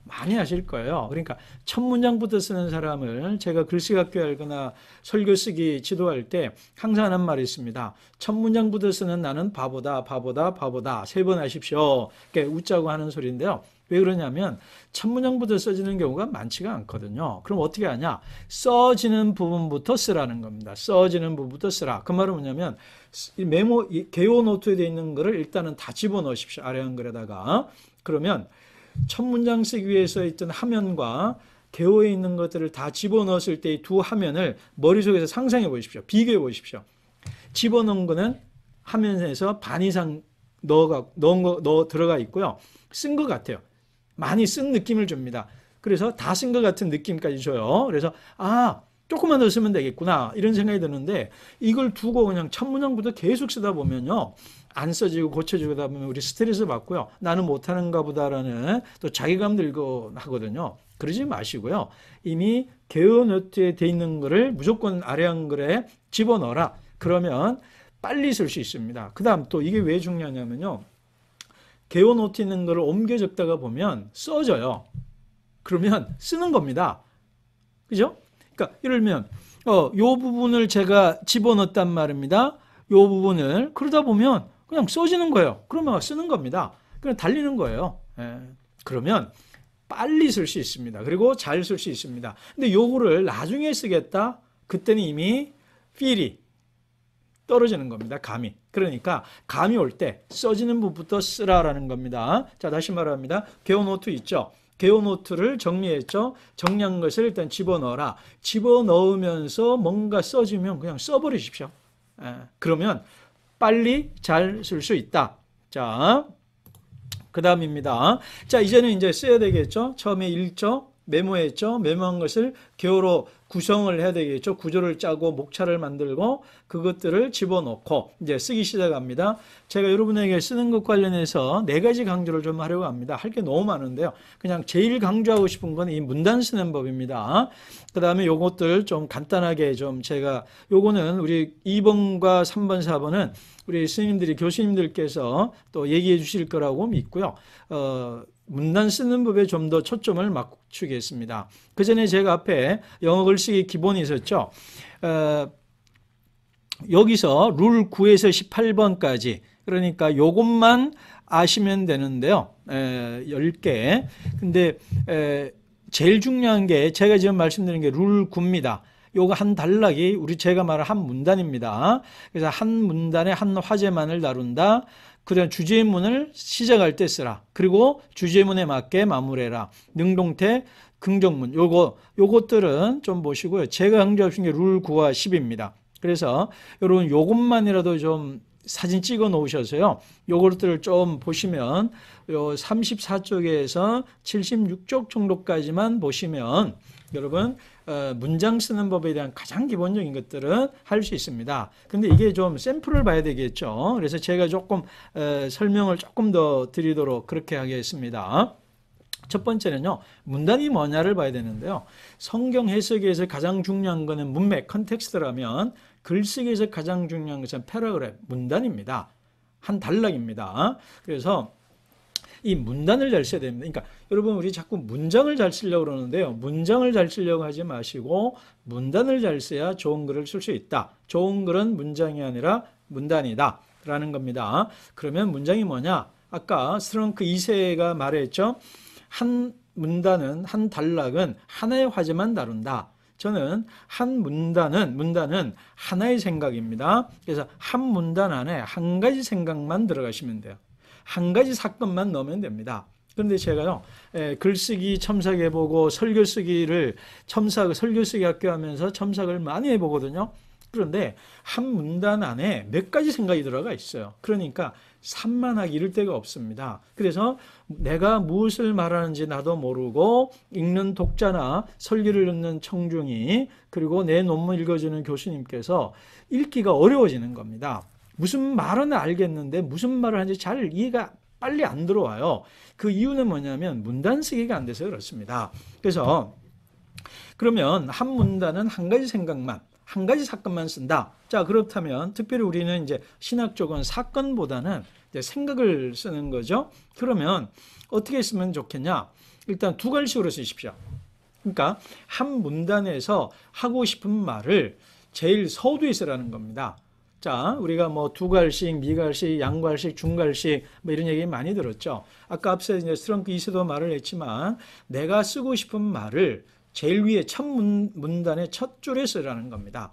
A: 많이 하실 거예요. 그러니까 첫 문장부터 쓰는 사람을 제가 글쓰기학교 알거나 설교 쓰기 지도할 때 항상 하는 말이 있습니다. 첫 문장부터 쓰는 나는 바보다 바보다 바보다 3번 하십시오. 이렇게 웃자고 하는 소리인데요. 왜 그러냐면 첫 문장부터 써지는 경우가 많지가 않거든요. 그럼 어떻게 하냐? 써지는 부분부터 쓰라는 겁니다. 써지는 부분부터 쓰라. 그 말은 뭐냐면 개요 노트에 되어 있는 거를 일단은 다 집어넣으십시오. 아래 한글에다가. 그러면 첫 문장 쓰기 위해서 있던 화면과 개요에 있는 것들을 다 집어넣었을 때 이 두 화면을 머릿속에서 상상해 보십시오. 비교해 보십시오. 집어넣은 거는 화면에서 반 이상 들어가 있고요. 쓴 것 같아요. 많이 쓴 느낌을 줍니다. 그래서 다 쓴 것 같은 느낌까지 줘요. 그래서 조금만 더 쓰면 되겠구나 이런 생각이 드는데 이걸 두고 그냥 첫 문장부터 계속 쓰다 보면요. 안 써지고 고쳐지고 하다 보면 우리 스트레스 받고요. 나는 못하는가 보다라는 또 자괴감 들고 하거든요. 그러지 마시고요. 이미 개요 노트에 돼 있는 거를 무조건 아래 한글에 집어넣어라. 그러면 빨리 쓸 수 있습니다. 그 다음 또 이게 왜 중요하냐면요. 개요 노트 있는 거를 옮겨 적다가 보면 써져요. 그러면 쓰는 겁니다. 그죠? 그러니까 예를 들면 요 부분을 제가 집어넣었단 말입니다. 요 부분을 그러다 보면 그냥 써지는 거예요. 그러면 쓰는 겁니다. 그냥 달리는 거예요. 그러면 빨리 쓸 수 있습니다. 그리고 잘 쓸 수 있습니다. 근데 요거를 나중에 쓰겠다? 그때는 이미 feel이 떨어지는 겁니다. 감이. 그러니까 감이 올 때 써지는 부분부터 쓰라라는 겁니다. 자, 다시 말합니다. 개요노트 있죠? 개요노트를 정리했죠? 정리한 것을 일단 집어넣어라. 집어넣으면서 뭔가 써지면 그냥 써버리십시오. 그러면 빨리 잘 쓸 수 있다. 자, 그 다음입니다. 자, 이제는 이제 써야 되겠죠? 처음에 읽죠? 메모했죠? 메모한 것을 개요로 구성을 해야 되겠죠? 구조를 짜고 목차를 만들고 그것들을 집어넣고 이제 쓰기 시작합니다. 제가 여러분에게 쓰는 것 관련해서 4가지 강조를 좀 하려고 합니다. 할 게 너무 많은데요. 그냥 제일 강조하고 싶은 건 이 문단 쓰는 법입니다. 그 다음에 요것들 좀 간단하게 좀 제가 요거는 우리 2번과 3번, 4번은 우리 스님들이 교수님들께서 또 얘기해 주실 거라고 믿고요. 문단 쓰는 법에 좀 더 초점을 맞추겠습니다. 그 전에 제가 앞에 영어 글쓰기 기본이 있었죠. 여기서 룰 9에서 18번까지 그러니까 요것만 아시면 되는데요. 10개. 근데 제일 중요한 게 제가 지금 말씀드린 게 룰 9입니다. 요거 한 단락이 우리 제가 말한 한 문단입니다. 그래서 한 문단에 한 화제만을 다룬다. 그런 주제문을 시작할 때 쓰라. 그리고 주제문에 맞게 마무리해라. 능동태, 긍정문. 요것들은 좀 보시고요. 제가 강조하고 싶은 게 룰 9와 10입니다. 그래서 여러분 요것만이라도 좀 사진 찍어 놓으셔서요. 요것들을 좀 보시면 요 34쪽에서 76쪽 정도까지만 보시면 여러분 문장 쓰는 법에 대한 가장 기본적인 것들은 할 수 있습니다. 근데 이게 좀 샘플을 봐야 되겠죠. 그래서 제가 조금 설명을 조금 더 드리도록 그렇게 하겠습니다. 첫 번째는요. 문단이 뭐냐를 봐야 되는데요. 성경 해석에서 가장 중요한 거는 문맥, 컨텍스트라면 글쓰기에서 가장 중요한 것은 패러그래프, 문단입니다. 한 단락입니다. 그래서 이 문단을 잘 써야 됩니다. 그러니까 여러분 우리 자꾸 문장을 잘 쓰려고 그러는데요. 문장을 잘 쓰려고 하지 마시고 문단을 잘 써야 좋은 글을 쓸 수 있다. 좋은 글은 문장이 아니라 문단이다 라는 겁니다. 그러면 문장이 뭐냐? 아까 스트렁크 2세가 말했죠. 한 문단은 한 단락은 하나의 화제만 다룬다. 저는 한 문단은 하나의 생각입니다. 그래서 한 문단 안에 한 가지 생각만 들어가시면 돼요. 한 가지 사건만 넣으면 됩니다. 그런데 제가요, 글쓰기 첨삭해보고 설교 쓰기를 설교 쓰기 학교 하면서 첨삭을 많이 해보거든요. 그런데 한 문단 안에 몇 가지 생각이 들어가 있어요. 그러니까 산만하기 이럴 데가 없습니다. 그래서 내가 무엇을 말하는지 나도 모르고 읽는 독자나 설교를 듣는 청중이 그리고 내 논문 읽어주는 교수님께서 읽기가 어려워지는 겁니다. 무슨 말은 알겠는데 무슨 말을 하는지 잘 이해가 빨리 안 들어와요. 그 이유는 뭐냐면 문단 쓰기가 안 돼서 그렇습니다. 그래서 그러면 한 문단은 한 가지 생각만, 한 가지 사건만 쓴다. 자, 그렇다면 특별히 우리는 이제 신학 쪽은 사건보다는 이제 생각을 쓰는 거죠. 그러면 어떻게 쓰면 좋겠냐? 일단 2갈식으로 쓰십시오. 그러니까 한 문단에서 하고 싶은 말을 제일 서두에 쓰라는 겁니다. 자, 우리가 뭐 2갈식, 미갈식, 양갈식, 중갈식 뭐 이런 얘기 많이 들었죠. 아까 앞서 이제 스트렁크 2세도 말을 했지만 내가 쓰고 싶은 말을 제일 위에 첫 문단의 첫 줄에 쓰라는 겁니다.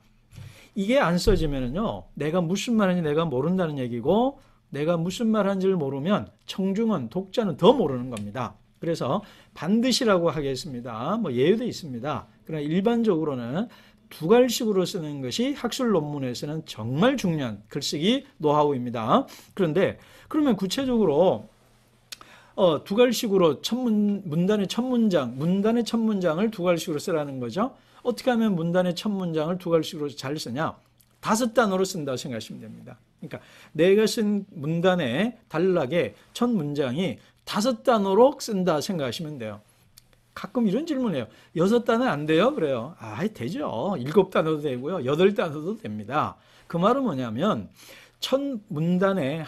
A: 이게 안 써지면은요, 내가 무슨 말인지 내가 모른다는 얘기고 내가 무슨 말 하는지를 모르면 청중은, 독자는 더 모르는 겁니다. 그래서 반드시라고 하겠습니다. 뭐 예외도 있습니다. 그러나 일반적으로는 2갈식으로 쓰는 것이 학술 논문에서는 정말 중요한 글쓰기 노하우입니다. 그런데 그러면 구체적으로 2갈식으로 문단의 첫 문장을 2갈식으로 쓰라는 거죠. 어떻게 하면 문단의 첫 문장을 2갈식으로 잘 쓰냐? 5단어로 쓴다고 생각하시면 됩니다. 그러니까 내가 쓴 문단의 단락의 첫 문장이 5단어로 쓴다 생각하시면 돼요. 가끔 이런 질문을 해요. 6단어 안 돼요? 그래요. 되죠. 7단어도 되고요. 8단어도 됩니다. 그 말은 뭐냐면 첫 문단의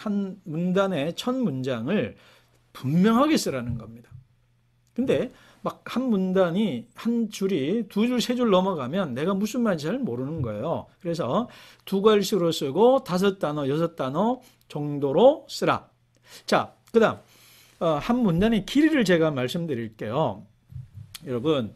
A: 첫 문장을 분명하게 쓰라는 겁니다. 근데 막 한 문단이 한 줄이 2줄, 3줄 넘어가면 내가 무슨 말인지 잘 모르는 거예요. 그래서 2갈식으로 쓰고 5단어, 6단어 정도로 쓰라. 자, 그 다음 한 문단의 길이를 제가 말씀드릴게요. 여러분,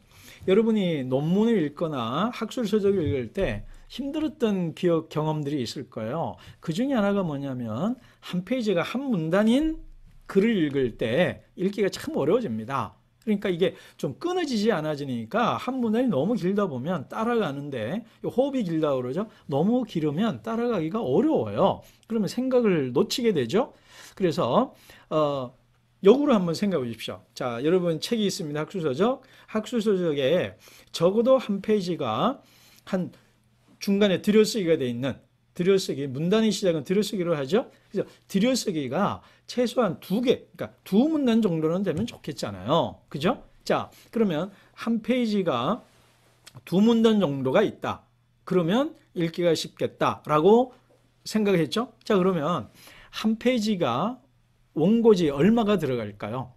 A: 여러분이 논문을 읽거나 학술 서적을 읽을 때 힘들었던 기억 경험들이 있을 거예요. 그 중에 하나가 뭐냐면 한 페이지가 한 문단인 글을 읽을 때 읽기가 참 어려워집니다. 그러니까 이게 좀 끊어지지 않아지니까 한 문단이 너무 길다 보면 따라가는데, 호흡이 길다 그러죠. 너무 길으면 따라가기가 어려워요. 그러면 생각을 놓치게 되죠. 그래서 역으로 한번 생각해 보십시오. 자, 여러분 책이 있습니다. 학술서적. 학술서적에 적어도 한 페이지가 한 중간에 들여쓰기가 돼 있는, 들여쓰기, 문단의 시작은 들여쓰기로 하죠. 그래서 들여쓰기가 최소한 2개, 그러니까 2문단 정도는 되면 좋겠잖아요. 그죠? 자, 그러면 한 페이지가 2문단 정도가 있다. 그러면 읽기가 쉽겠다라고 생각했죠. 자, 그러면 한 페이지가 원고지 얼마가 들어갈까요?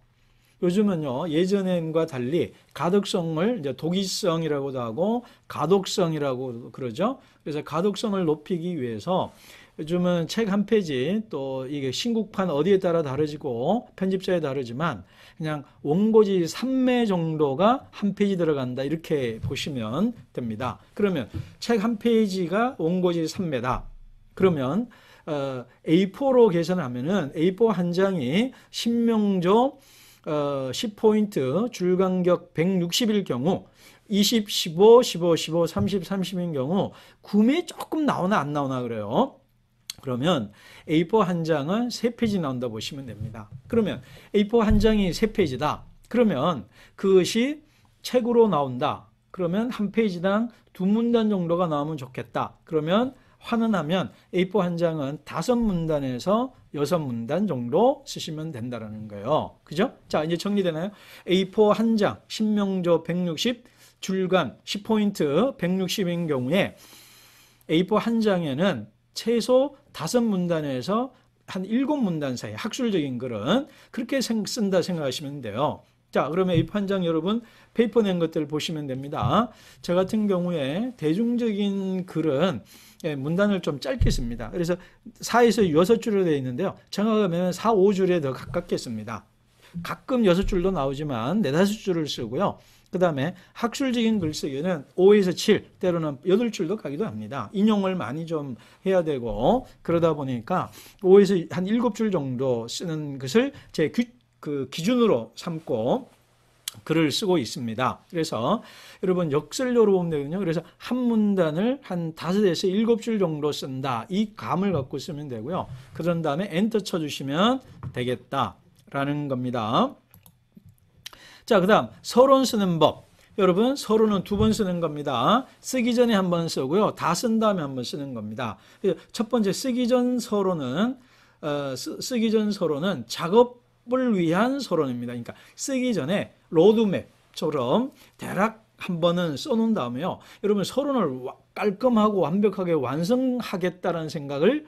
A: 요즘은요, 예전과 달리 가독성을 이제 독이성이라고도 하고 가독성이라고 그러죠. 그래서 가독성을 높이기 위해서 요즘은 책 한 페이지, 또 이게 신국판 어디에 따라 다르지고 편집자에 다르지만 그냥 원고지 3매 정도가 한 페이지 들어간다, 이렇게 보시면 됩니다. 그러면 책 한 페이지가 원고지 3매다. 그러면 A4로 계산하면은 A4 한 장이 신명조 10포인트, 줄간격 160일 경우 20, 15, 15, 15, 30, 30인 경우 구매 조금 나오나 안 나오나 그래요. 그러면 A4 한 장은 3페이지 나온다 보시면 됩니다. 그러면 A4 한 장이 3페이지다. 그러면 그것이 책으로 나온다. 그러면 한 페이지당 2문단 정도가 나오면 좋겠다. 그러면 환원하면 A4 한 장은 5문단에서 6문단 정도 쓰시면 된다는 거예요. 그죠? 자, 이제 정리되나요? A4 한 장, 신명조 160, 줄간 10포인트 160인 경우에 A4 한 장에는 최소 5문단에서 한 7문단 사이, 학술적인 글은 그렇게 쓴다 생각하시면 돼요. 자, 그러면 A4 한 장 여러분 페이퍼 낸 것들 보시면 됩니다. 저 같은 경우에 대중적인 글은 문단을 좀 짧게 씁니다. 그래서 4에서 6줄로 되어 있는데요. 정확하면 4, 5줄에 더 가깝게 씁니다. 가끔 6줄도 나오지만 4, 5줄을 쓰고요. 그 다음에 학술적인 글쓰기는 5에서 7, 때로는 8줄도 가기도 합니다. 인용을 많이 좀 해야 되고, 그러다 보니까 5에서 한 7줄 정도 쓰는 것을 제 기준으로 삼고 글을 쓰고 있습니다. 그래서 여러분 역설료로 보면 되거든요. 그래서 한 문단을 한 5에서 7줄 정도 쓴다. 이 감을 갖고 쓰면 되고요. 그런 다음에 엔터 쳐주시면 되겠다라는 겁니다. 자, 그 다음 서론 쓰는 법. 여러분 서론은 2번 쓰는 겁니다. 쓰기 전에 한 번 쓰고요. 다 쓴 다음에 한 번 쓰는 겁니다. 첫 번째 쓰기 전 서론은 작업을 위한 서론입니다. 그러니까 쓰기 전에 로드맵처럼 대략 한 번은 써놓은 다음에요. 여러분 서론을 깔끔하고 완벽하게 완성하겠다는 생각을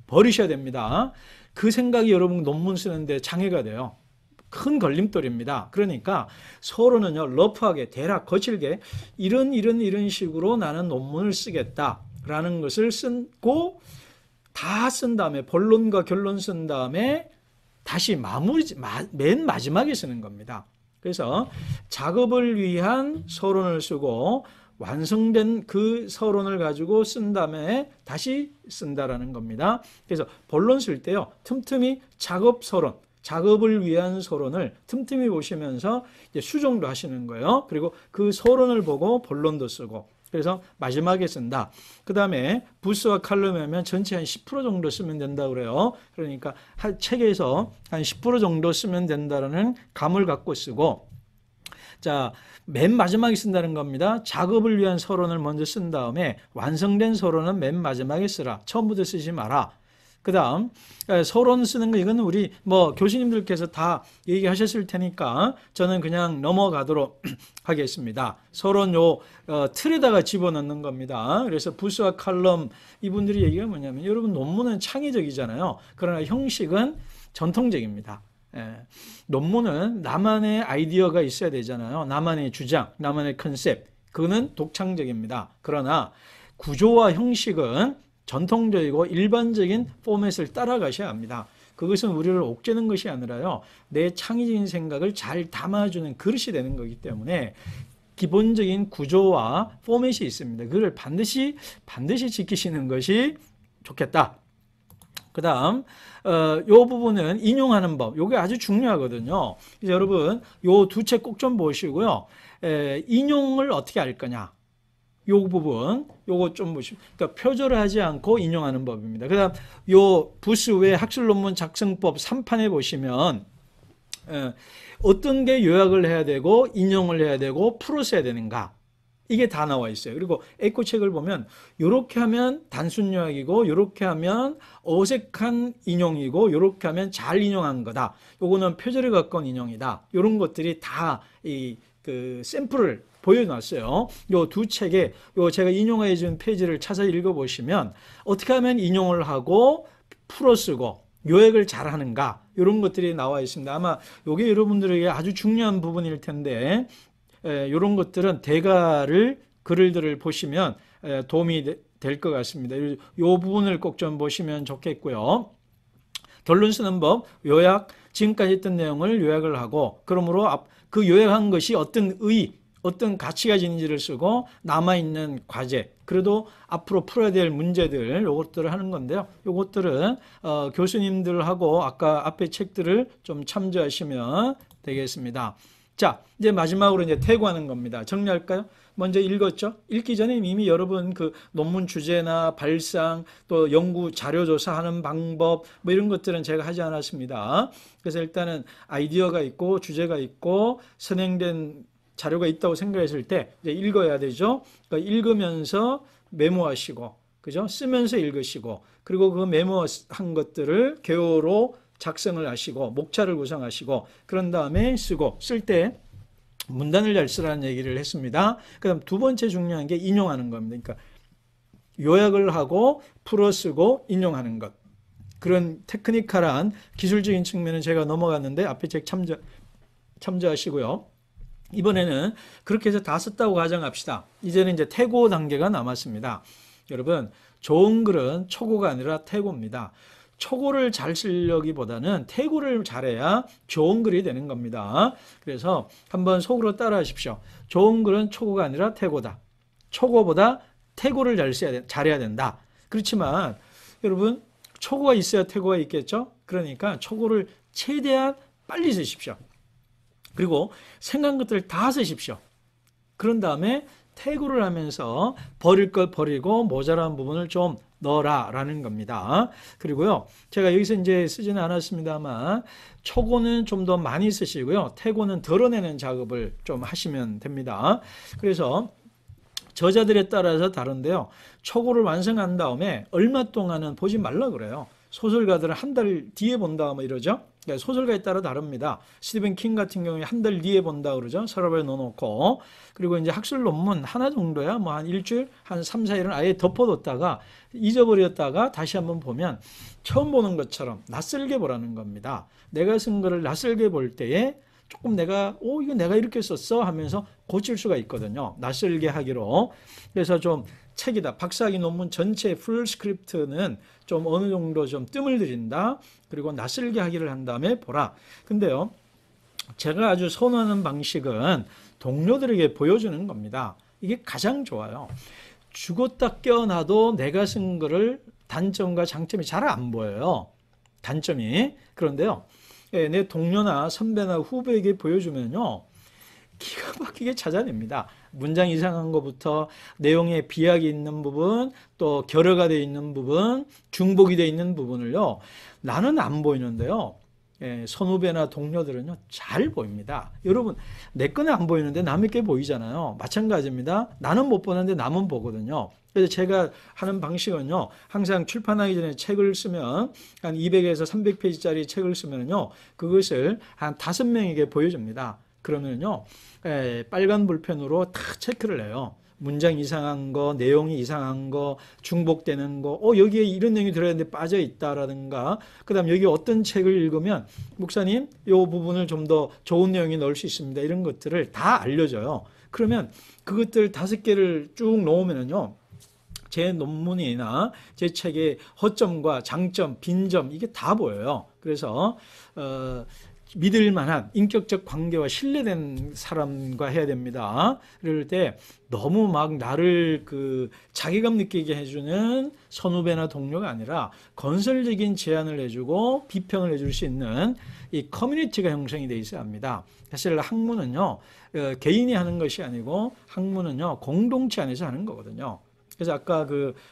A: 버리셔야 됩니다. 그 생각이 여러분 논문 쓰는데 장애가 돼요. 큰 걸림돌입니다. 그러니까 서론은요, 러프하게 대략 거칠게 이런 식으로 나는 논문을 쓰겠다라는 것을 쓰고 다 쓴 다음에 본론과 결론 쓴 다음에 다시 맨 마지막에 쓰는 겁니다. 그래서 작업을 위한 서론을 쓰고 완성된 그 서론을 가지고 쓴 다음에 다시 쓴다라는 겁니다. 그래서 본론 쓸 때요, 틈틈이 작업 서론, 작업을 위한 서론을 틈틈이 보시면서 이제 수정도 하시는 거예요. 그리고 그 서론을 보고 본론도 쓰고, 그래서 마지막에 쓴다. 그 다음에 부스와 칼럼이면 전체 한 10% 정도 쓰면 된다고 그래요. 그러니까 책에서 한 10% 정도 쓰면 된다는 감을 갖고 쓰고, 자, 맨 마지막에 쓴다는 겁니다. 작업을 위한 서론을 먼저 쓴 다음에 완성된 서론은 맨 마지막에 쓰라. 처음부터 쓰지 마라. 그 다음 서론 쓰는 거, 이건 우리 교수님들께서 다 얘기하셨을 테니까 저는 그냥 넘어가도록 하겠습니다. 서론 틀에다가 집어넣는 겁니다. 그래서 부스와 칼럼, 이분들이 얘기가 뭐냐면, 여러분 논문은 창의적이잖아요. 그러나 형식은 전통적입니다. 논문은 나만의 아이디어가 있어야 되잖아요. 나만의 주장, 나만의 컨셉, 그거는 독창적입니다. 그러나 구조와 형식은 전통적이고 일반적인 포맷을 따라가셔야 합니다. 그것은 우리를 옥죄는 것이 아니라요, 내 창의적인 생각을 잘 담아주는 그릇이 되는 거기 때문에 기본적인 구조와 포맷이 있습니다. 그걸 반드시 지키시는 것이 좋겠다. 그 다음 요 부분은 인용하는 법, 요게 아주 중요하거든요. 그래서 여러분 요 두 책 꼭 좀 보시고요. 인용을 어떻게 할 거냐, 요 부분 요거 좀 보시면, 그러니까 표절을 하지 않고 인용하는 법입니다. 그 다음 요 부스 외 학술 논문 작성법 3판에 보시면 어떤 게 요약을 해야 되고 인용을 해야 되고 풀어서 해야 되는가, 이게 다 나와 있어요. 그리고 에코 책을 보면 이렇게 하면 단순 요약이고 이렇게 하면 어색한 인용이고 이렇게 하면 잘 인용한 거다, 요거는 표절에 가까운 인용이다, 이런 것들이 다 그 샘플을 보여놨어요. 요 두 책에 요 제가 인용해 준 페이지를 찾아 읽어보시면 어떻게 하면 인용을 하고 풀어 쓰고 요약을 잘 하는가, 이런 것들이 나와 있습니다. 아마 이게 여러분들에게 아주 중요한 부분일 텐데 이런 것들은 대가를 글들을 보시면 도움이 될 것 같습니다. 이 부분을 꼭 좀 보시면 좋겠고요. 결론 쓰는 법, 요약, 지금까지 했던 내용을 요약을 하고, 그러므로 그 요약한 것이 어떤 가치가 지닌지를 쓰고, 남아있는 과제, 그래도 앞으로 풀어야 될 문제들, 요것들을 하는 건데요. 요것들은 교수님들하고 아까 앞에 책들을 좀 참조하시면 되겠습니다. 자, 이제 마지막으로 이제 태고하는 겁니다. 정리할까요? 먼저 읽었죠? 읽기 전에 이미 여러분 그 논문 주제나 발상, 또 연구 자료 조사하는 방법, 뭐 이런 것들은 제가 하지 않았습니다. 그래서 일단은 아이디어가 있고 주제가 있고 선행된 자료가 있다고 생각했을 때 이제 읽어야 되죠. 그러니까 읽으면서 메모하시고, 그죠? 쓰면서 읽으시고, 그리고 그 메모한 것들을 개요로 작성을 하시고 목차를 구성하시고, 그런 다음에 쓰고, 쓸 때 문단을 잘 쓰라는 얘기를 했습니다. 그 다음 두 번째 중요한 게 인용하는 겁니다. 그러니까 요약을 하고 풀어 쓰고 인용하는 것, 그런 테크니컬한 기술적인 측면은 제가 넘어갔는데 앞에 책 참조하시고요. 이번에는 그렇게 해서 다 썼다고 가정합시다. 이제는 이제 태고 단계가 남았습니다. 여러분, 좋은 글은 초고가 아니라 태고입니다. 초고를 잘 쓰려기보다는 태고를 잘해야 좋은 글이 되는 겁니다. 그래서 한번 속으로 따라 하십시오. 좋은 글은 초고가 아니라 태고다. 초고보다 태고를 잘해야 된다. 그렇지만 여러분, 초고가 있어야 태고가 있겠죠? 그러니까 초고를 최대한 빨리 쓰십시오. 그리고 생각한 것들을 다 쓰십시오. 그런 다음에 태고를 하면서 버릴 것 버리고 모자란 부분을 좀 넣어라 라는 겁니다. 그리고요, 제가 여기서 이제 쓰지는 않았습니다만 초고는 좀 더 많이 쓰시고요, 태고는 덜어내는 작업을 좀 하시면 됩니다. 그래서 저자들에 따라서 다른데요, 초고를 완성한 다음에 얼마 동안은 보지 말라 그래요. 소설가들은 한 달 뒤에 본다 뭐 이러죠. 그러니까 소설가에 따라 다릅니다. 스티븐 킹 같은 경우에 한 달 뒤에 본다 그러죠. 서랍에 넣어놓고. 그리고 이제 학술 논문 하나 정도야 뭐 한 일주일, 한 3, 4일은 아예 덮어뒀다가 잊어버렸다가 다시 한번 보면 처음 보는 것처럼 낯설게 보라는 겁니다. 내가 쓴 거를 낯설게 볼 때에 조금 내가 이거 내가 이렇게 썼어 하면서 고칠 수가 있거든요. 낯설게 하기로. 그래서 좀 책이다, 박사학위 논문 전체 풀 스크립트는 좀 어느 정도 좀 뜸을 들인다, 그리고 낯설게 하기를 한 다음에 보라. 근데요, 제가 아주 선호하는 방식은 동료들에게 보여주는 겁니다. 이게 가장 좋아요. 죽었다 깨어나도 내가 쓴 거를 단점과 장점이 잘 안 보여요. 단점이. 그런데요, 내 동료나 선배나 후배에게 보여주면요, 기가 막히게 찾아냅니다. 문장 이상한 것부터 내용에 비약이 있는 부분, 또 결여가 되어 있는 부분, 중복이 되어 있는 부분을요, 나는 안 보이는데요, 선후배나 동료들은요 잘 보입니다. 여러분, 내 거는 안 보이는데 남의 게 보이잖아요. 마찬가지입니다. 나는 못 보는데 남은 보거든요. 그래서 제가 하는 방식은요, 항상 출판하기 전에 책을 쓰면 한 200에서 300페이지짜리 책을 쓰면요, 그것을 한 5명에게 보여줍니다. 그러면요, 빨간 볼펜으로 다 체크를 해요. 문장 이상한 거, 내용이 이상한 거, 중복되는 거, 여기에 이런 내용이 들어있는데 빠져 있다라든가, 그 다음 여기 어떤 책을 읽으면 목사님 이 부분을 좀 더 좋은 내용이 넣을 수 있습니다, 이런 것들을 다 알려줘요. 그러면 그것들 5개를 쭉 놓으면요, 제 논문이나 제 책의 허점과 장점, 빈점, 이게 다 보여요. 그래서 믿을 만한 인격적 관계와 신뢰된 사람과 해야 됩니다. 그럴 때 너무 막 나를 자괴감 느끼게 해주는 선후배나 동료가 아니라 건설적인 제안을 해주고 비평을 해줄 수 있는 이 커뮤니티가 형성이 되어 있어야 합니다. 사실 학문은요, 개인이 하는 것이 아니고 학문은요, 공동체 안에서 하는 거거든요. 그래서 아까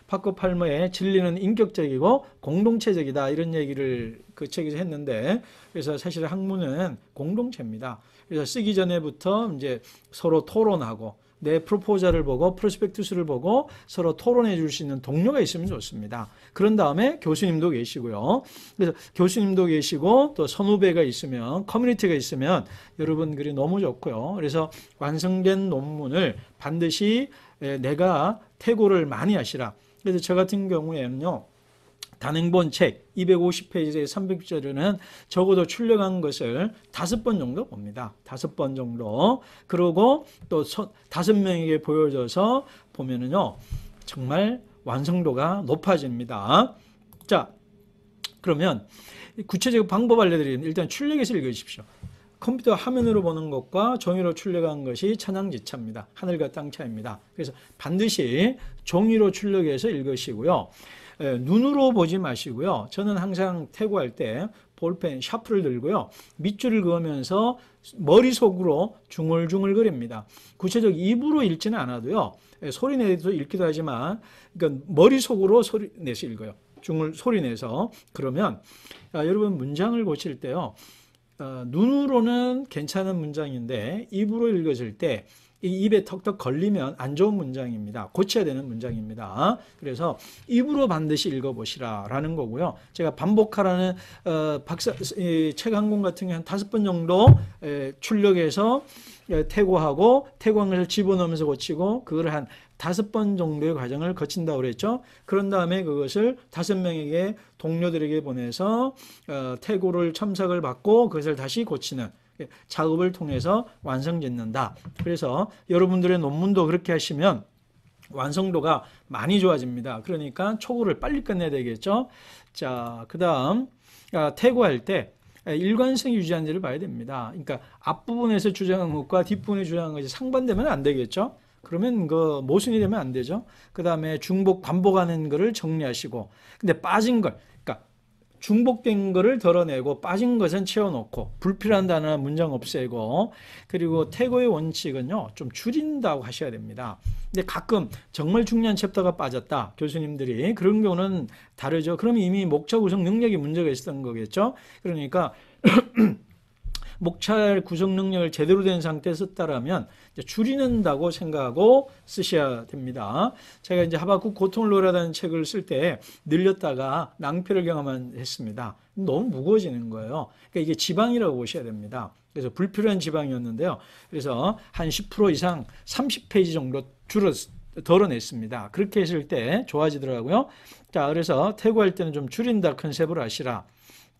A: 파커 팔머의 진리는 인격적이고 공동체적이다 이런 얘기를 그 책에서 했는데, 그래서 사실 학문은 공동체입니다. 그래서 쓰기 전에부터 이제 서로 토론하고 내 프로포저를 보고 프로스펙투스를 보고 서로 토론해 줄 수 있는 동료가 있으면 좋습니다. 그런 다음에 교수님도 계시고요. 그래서 교수님도 계시고 또 선후배가 있으면, 커뮤니티가 있으면 여러분 글이 너무 좋고요. 그래서 완성된 논문을 반드시 내가 태고를 많이 하시라. 그래서 저 같은 경우에는요, 단행본 책 250페이지에 300절에는 적어도 출력한 것을 5번 정도 봅니다. 5번 정도. 그리고 또 5명에게 보여줘서 보면은요, 정말 완성도가 높아집니다. 자, 그러면 구체적 방법 알려드리는, 일단 출력해서 읽으십시오. 컴퓨터 화면으로 보는 것과 종이로 출력한 것이 천양지차입니다. 하늘과 땅 차이입니다. 그래서 반드시 종이로 출력해서 읽으시고요. 눈으로 보지 마시고요. 저는 항상 태고할 때 볼펜, 샤프를 들고요. 밑줄을 그으면서 머릿속으로 중얼중얼 그립니다. 구체적 입으로 읽지는 않아도요. 소리 내서 읽기도 하지만, 그러니까 머릿속으로 소리 내서 읽어요. 소리 내서. 그러면 여러분 문장을 고칠 때요. 눈으로는 괜찮은 문장인데 입으로 읽었을 때 이 입에 턱턱 걸리면 안 좋은 문장입니다. 고쳐야 되는 문장입니다. 그래서 입으로 반드시 읽어보시라 라는 거고요. 제가 반복하라는 책 한 권 같은 경우 한 5번 정도 출력해서 태고하고 태고한 것을 집어넣으면서 고치고 그걸 한 5번 정도의 과정을 거친다고 그랬죠. 그런 다음에 그것을 5명에게 동료들에게 보내서 태고를 첨삭을 받고 그것을 다시 고치는 작업을 통해서 완성짓는다. 그래서 여러분들의 논문도 그렇게 하시면 완성도가 많이 좋아집니다. 그러니까 초고를 빨리 끝내야 되겠죠. 자, 그 다음 태고할 때 일관성 유지하는지를 봐야 됩니다. 그러니까 앞부분에서 주장한 것과 뒷부분에 주장한 것이 상반되면 안 되겠죠. 그러면 모순이 되면 안 되죠. 그 다음에 중복 반복하는 거를 정리하시고, 근데 빠진 걸, 그러니까 중복된 거를 덜어내고 빠진 것은 채워놓고 불필요한 단어나 문장 없애고, 그리고 태고의 원칙은요 좀 줄인다고 하셔야 됩니다. 근데 가끔 정말 중요한 챕터가 빠졌다, 교수님들이 그런 경우는 다르죠. 그러면 이미 목차 구성 능력이 문제가 있었던 거겠죠. 그러니까 목차 구성 능력을 제대로 된 상태에서 썼다라면 줄이는다고 생각하고 쓰셔야 됩니다. 제가 이제 하박국 고통을 노래하다는 책을 쓸 때 늘렸다가 낭패를 경험했습니다. 너무 무거워지는 거예요. 그러니까 이게 지방이라고 보셔야 됩니다. 그래서 불필요한 지방이었는데요. 그래서 한 10% 이상 30페이지 정도 덜어냈습니다. 그렇게 했을 때 좋아지더라고요. 자, 그래서 태고할 때는 좀 줄인다 컨셉으로 하시라.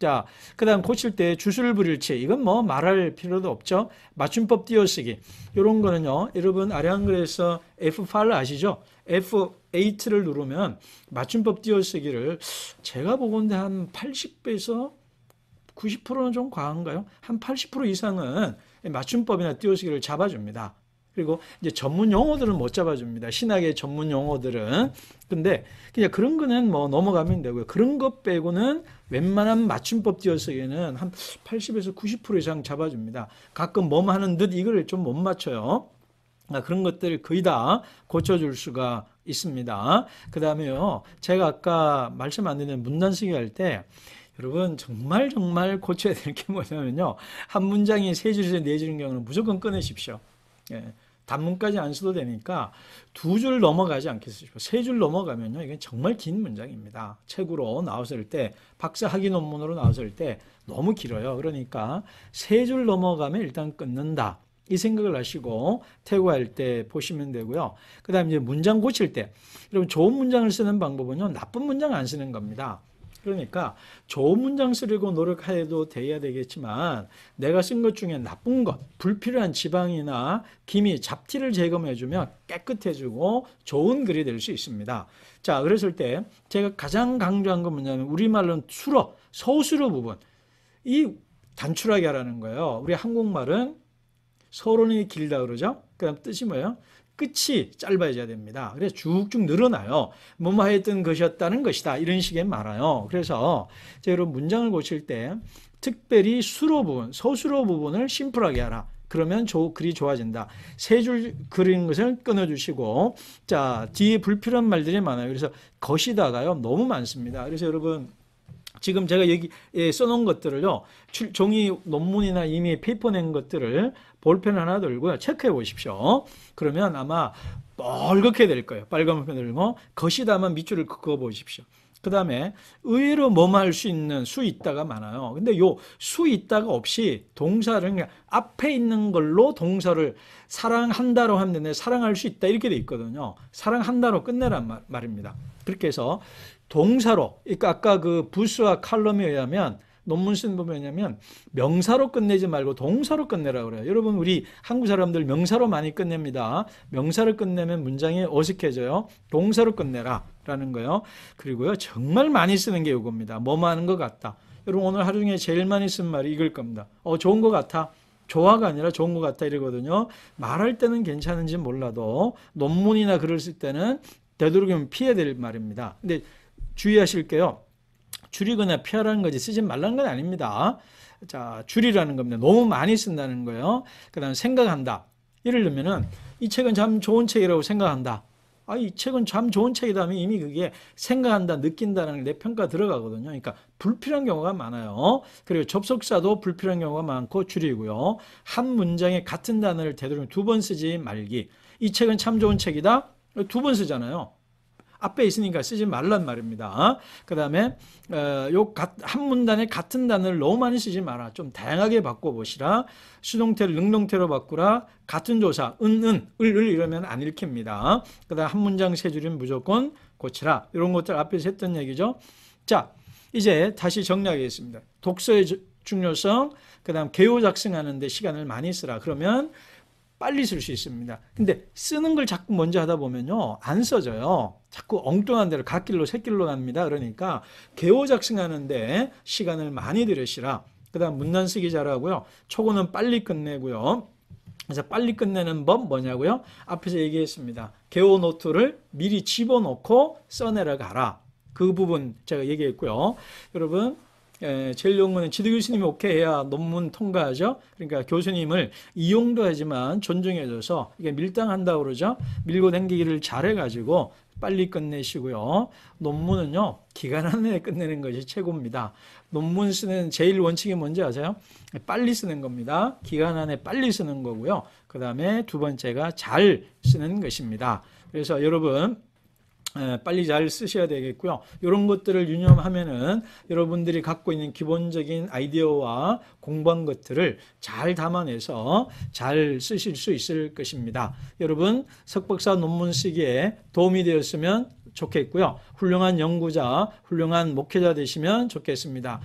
A: 자, 그 다음 고칠 때 주술 불일치, 이건 뭐 말할 필요도 없죠. 맞춤법 띄어쓰기, 이런 거는요, 여러분 아래 한글에서 F8 아시죠? F8를 누르면 맞춤법 띄어쓰기를 제가 보건대 한 80배에서 90%는 좀 과한가요? 한 80% 이상은 맞춤법이나 띄어쓰기를 잡아줍니다. 그리고 이제 전문 용어들은 못 잡아줍니다. 신학의 전문 용어들은. 근데 그냥 그런 거는 뭐 넘어가면 되고요. 그런 것 빼고는 웬만한 맞춤법 띄어쓰기는 한 80에서 90% 이상 잡아줍니다. 가끔 몸 하는 듯 이걸 좀 못 맞춰요. 그런 것들 거의 다 고쳐줄 수가 있습니다. 그 다음에요, 제가 아까 말씀 안 드린 문단 쓰기 할 때 여러분 정말 고쳐야 될 게 뭐냐면요, 한 문장이 3줄에서 4줄인 경우는 무조건 끊으십시오. 예, 단문까지 안 써도 되니까 2줄 넘어가지 않게 쓰십시오. 3줄 넘어가면요, 이건 정말 긴 문장입니다. 책으로 나왔을 때, 박사 학위 논문으로 나왔을 때 너무 길어요. 그러니까 3줄 넘어가면 일단 끊는다, 이 생각을 하시고 태고할 때 보시면 되고요. 그 다음에 이제 문장 고칠 때, 여러분 좋은 문장을 쓰는 방법은요, 나쁜 문장 안 쓰는 겁니다. 그러니까 좋은 문장 쓰려고 노력해도 돼야 되겠지만 내가 쓴 것 중에 나쁜 것, 불필요한 지방이나 기미, 잡티를 제거해주면 깨끗해지고 좋은 글이 될 수 있습니다. 자, 그랬을 때 제가 가장 강조한 건 뭐냐면 우리말로는 수로, 서술어 부분, 이 단출하게 하라는 거예요. 우리 한국말은 서론이 길다 그러죠. 그다음 뜻이 뭐예요? 끝이 짧아져야 됩니다. 그래서 쭉쭉 늘어나요. 뭐뭐 하였던 것이었다는 것이다. 이런 식의 말아요. 그래서 여러분 문장을 고칠 때 특별히 수로 부분, 서술어 부분을 심플하게 하라. 그러면 글이 좋아진다. 세 줄 그린 것을 끊어주시고, 자, 뒤에 불필요한 말들이 많아요. 그래서 것이다가요, 너무 많습니다. 그래서 여러분, 지금 제가 여기 써놓은 것들을요, 종이 논문이나 이미 페이퍼 낸 것들을 볼펜 하나 들고요, 체크해 보십시오. 그러면 아마 뻘겋게 될 거예요. 빨간 볼펜 들고, 것이다만 밑줄을 그어 보십시오. 그 다음에 의외로 뭐뭐 할 수 있는 수 있다가 많아요. 근데 요 수 있다가 없이 동사를 그냥 앞에 있는 걸로 동사를 사랑한다로 하면 되는데 사랑할 수 있다 이렇게 돼 있거든요. 사랑한다로 끝내란 말입니다. 그렇게 해서 동사로, 그러니까 아까 그 부스와 칼럼에 의하면 논문 쓰는 법이 뭐냐면 명사로 끝내지 말고 동사로 끝내라 그래요. 여러분 우리 한국 사람들 명사로 많이 끝냅니다. 명사를 끝내면 문장이 어색해져요. 동사로 끝내라 라는 거예요. 그리고요 정말 많이 쓰는 게 이겁니다. 뭐뭐 하는 것 같다. 여러분 오늘 하루 중에 제일 많이 쓴 말이 이걸 겁니다. 좋은 것 같아. 좋아가 아니라 좋은 것 같아 이러거든요. 말할 때는 괜찮은지 몰라도 논문이나 글을 쓸 때는 되도록이면 피해야 될 말입니다. 근데 주의하실 게요. 줄이거나 피하라는 거지 쓰지 말라는 건 아닙니다. 자, 줄이라는 겁니다. 너무 많이 쓴다는 거예요. 그 다음에 생각한다. 예를 들면은 이 책은 참 좋은 책이라고 생각한다. 이 책은 참 좋은 책이다 하면 이미 그게 생각한다, 느낀다는 내 평가 들어가거든요. 그러니까 불필요한 경우가 많아요. 그리고 접속사도 불필요한 경우가 많고 줄이고요. 한 문장에 같은 단어를 되도록 2번 쓰지 말기. 이 책은 참 좋은 책이다. 2번 쓰잖아요. 앞에 있으니까 쓰지 말란 말입니다. 그 다음에 한 문단에 같은 단어를 너무 많이 쓰지 마라. 좀 다양하게 바꿔보시라. 수동태를 능동태로 바꾸라. 같은 조사 을 이러면 안 읽힙니다. 그 다음 한 문장 세 줄은 무조건 고치라. 이런 것들 앞에서 했던 얘기죠. 자, 이제 다시 정리하겠습니다. 독서의 중요성, 그 다음 개요 작성하는 데 시간을 많이 쓰라. 그러면 빨리 쓸 수 있습니다. 근데 쓰는 걸 자꾸 먼저 하다 보면요 안 써져요. 자꾸 엉뚱한 데로 갓길로 새길로 갑니다. 그러니까 개요 작성하는데 시간을 많이 들이시라. 그 다음 문단 쓰기 잘하고요. 초고는 빨리 끝내고요. 그래서 빨리 끝내는 법 뭐냐고요? 앞에서 얘기했습니다. 개요 노트를 미리 집어넣고 써내려 가라. 그 부분 제가 얘기했고요. 여러분 제일 좋은 거는 지도 교수님이 오케이 해야 논문 통과하죠. 그러니까 교수님을 이용도 하지만 존중해줘서 이게 밀당한다고 그러죠. 밀고 당기기를 잘해가지고 빨리 끝내시고요. 논문은요 기간 안에 끝내는 것이 최고입니다. 논문 쓰는 제일 원칙이 뭔지 아세요? 빨리 쓰는 겁니다. 기간 안에 빨리 쓰는 거고요. 그 다음에 두 번째가 잘 쓰는 것입니다. 그래서 여러분 빨리 잘 쓰셔야 되겠고요. 이런 것들을 유념하면은 여러분들이 갖고 있는 기본적인 아이디어와 공부한 것들을 잘 담아내서 잘 쓰실 수 있을 것입니다. 여러분 석박사 논문 쓰기에 도움이 되었으면 좋겠고요. 훌륭한 연구자, 훌륭한 목회자 되시면 좋겠습니다.